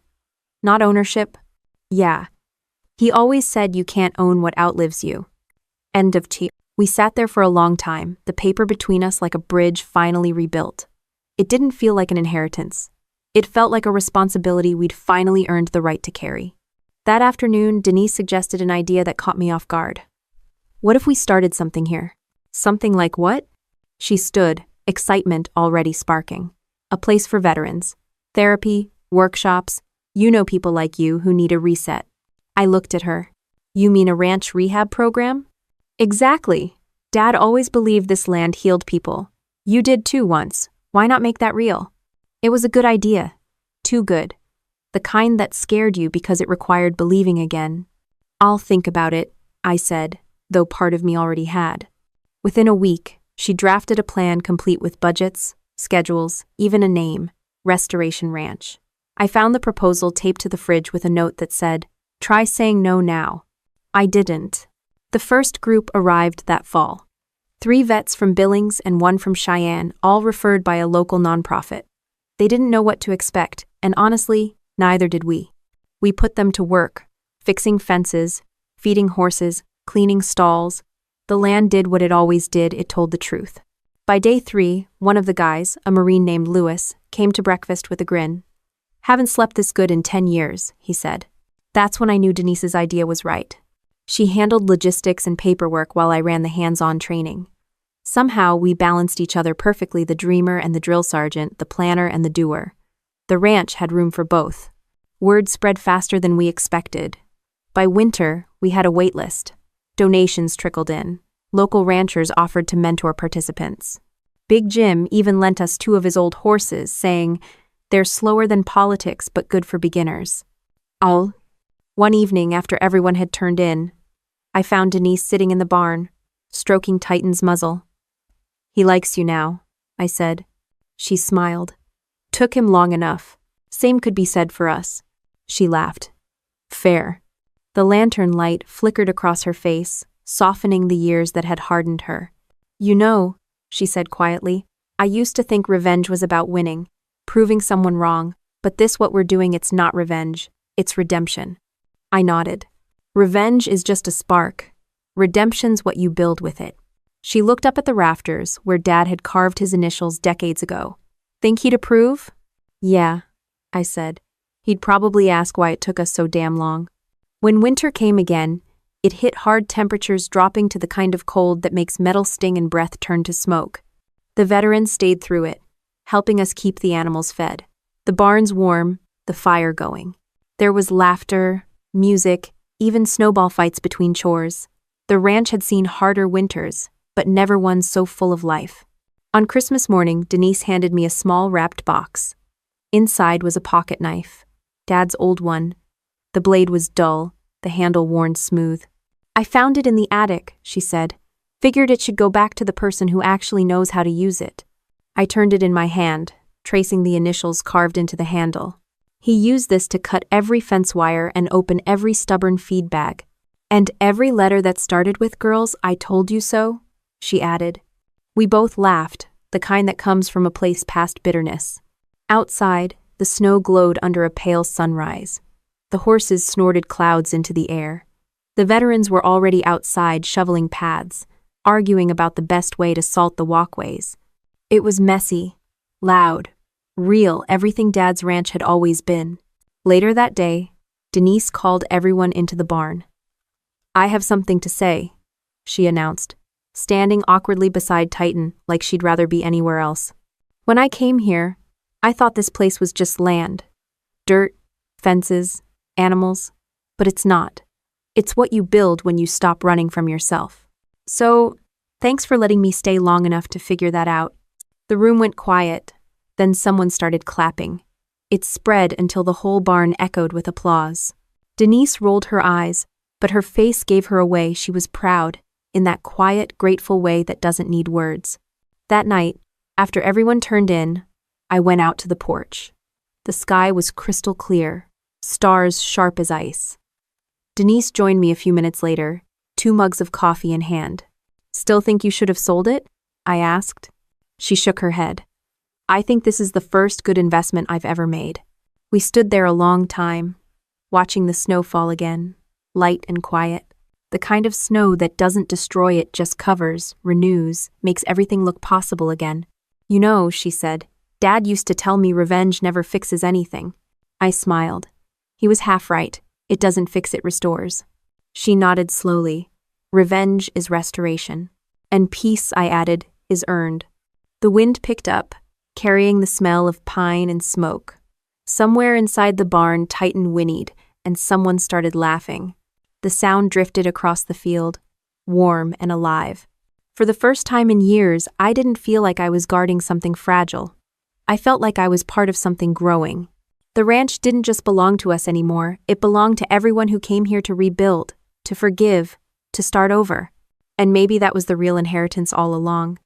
"Not ownership?" "Yeah. He always said you can't own what outlives you." End of tea. We sat there for a long time, the paper between us like a bridge finally rebuilt. It didn't feel like an inheritance. It felt like a responsibility we'd finally earned the right to carry. That afternoon, Denise suggested an idea that caught me off guard. "What if we started something here?" "Something like what?" She stood, excitement already sparking. "A place for veterans. Therapy, workshops, you know, people like you who need a reset." I looked at her. "You mean a ranch rehab program?" "Exactly. Dad always believed this land healed people. You did too once. Why not make that real? It was a good idea. Too good. The kind that scared you because it required believing again. I'll think about it, I said, though part of me already had. Within a week, she drafted a plan complete with budgets, schedules, even a name, Restoration Ranch. I found the proposal taped to the fridge with a note that said, "Try saying no now." I didn't. The first group arrived that fall. 3 vets from Billings and 1 from Cheyenne, all referred by a local nonprofit. They didn't know what to expect, and honestly, neither did we. We put them to work, fixing fences, feeding horses, cleaning stalls. The land did what it always did, it told the truth. By day 3, one of the guys, a Marine named Lewis, came to breakfast with a grin. "Haven't slept this good in 10 years, he said. That's when I knew Denise's idea was right. She handled logistics and paperwork while I ran the hands-on training. Somehow, we balanced each other perfectly, the dreamer and the drill sergeant, the planner and the doer. The ranch had room for both. Word spread faster than we expected. By winter, we had a wait list. Donations trickled in. Local ranchers offered to mentor participants. Big Jim even lent us 2 of his old horses, saying, "They're slower than politics, but good for beginners." One evening, after everyone had turned in, I found Denise sitting in the barn, stroking Titan's muzzle. "He likes you now," I said. She smiled. "Took him long enough. Same could be said for us." She laughed. "Fair." The lantern light flickered across her face, softening the years that had hardened her. "You know," she said quietly, "I used to think revenge was about winning, proving someone wrong, but what we're doing, it's not revenge, it's redemption." I nodded. "Revenge is just a spark. Redemption's what you build with it." She looked up at the rafters where Dad had carved his initials decades ago. "Think he'd approve?" "Yeah," I said. "He'd probably ask why it took us so damn long." When winter came again, it hit hard, temperatures dropping to the kind of cold that makes metal sting and breath turn to smoke. The veterans stayed through it, helping us keep the animals fed, the barns warm, the fire going. There was laughter, music, even snowball fights between chores. The ranch had seen harder winters, but never one so full of life. On Christmas morning, Denise handed me a small wrapped box. Inside was a pocket knife, Dad's old one. The blade was dull, the handle worn smooth. "I found it in the attic," she said. "Figured it should go back to the person who actually knows how to use it." I turned it in my hand, tracing the initials carved into the handle. "He used this to cut every fence wire and open every stubborn feed bag. And every letter that started with 'Girls, I told you so,'" she added. We both laughed, the kind that comes from a place past bitterness. Outside, the snow glowed under a pale sunrise. The horses snorted clouds into the air. The veterans were already outside shoveling paths, arguing about the best way to salt the walkways. It was messy, loud, real, everything Dad's ranch had always been. Later that day, Denise called everyone into the barn. "I have something to say," she announced, standing awkwardly beside Titan like she'd rather be anywhere else. "When I came here, I thought this place was just land. Dirt, fences, animals. But it's not. It's what you build when you stop running from yourself. So, thanks for letting me stay long enough to figure that out." The room went quiet. Then someone started clapping. It spread until the whole barn echoed with applause. Denise rolled her eyes, but her face gave her away. She was proud, in that quiet, grateful way that doesn't need words. That night, after everyone turned in, I went out to the porch. The sky was crystal clear, stars sharp as ice. Denise joined me a few minutes later, 2 mugs of coffee in hand. "Still think you should have sold it?" I asked. She shook her head. "I think this is the first good investment I've ever made." We stood there a long time, watching the snow fall again, light and quiet. The kind of snow that doesn't destroy, it just covers, renews, makes everything look possible again. "You know," she said, "Dad used to tell me revenge never fixes anything." I smiled. He was half right. It doesn't fix, it restores. She nodded slowly. "Revenge is restoration. And peace," I added, "is earned." The wind picked up, carrying the smell of pine and smoke. Somewhere inside the barn, Titan whinnied, and someone started laughing. The sound drifted across the field, warm and alive. For the first time in years, I didn't feel like I was guarding something fragile. I felt like I was part of something growing. The ranch didn't just belong to us anymore, it belonged to everyone who came here to rebuild, to forgive, to start over. And maybe that was the real inheritance all along.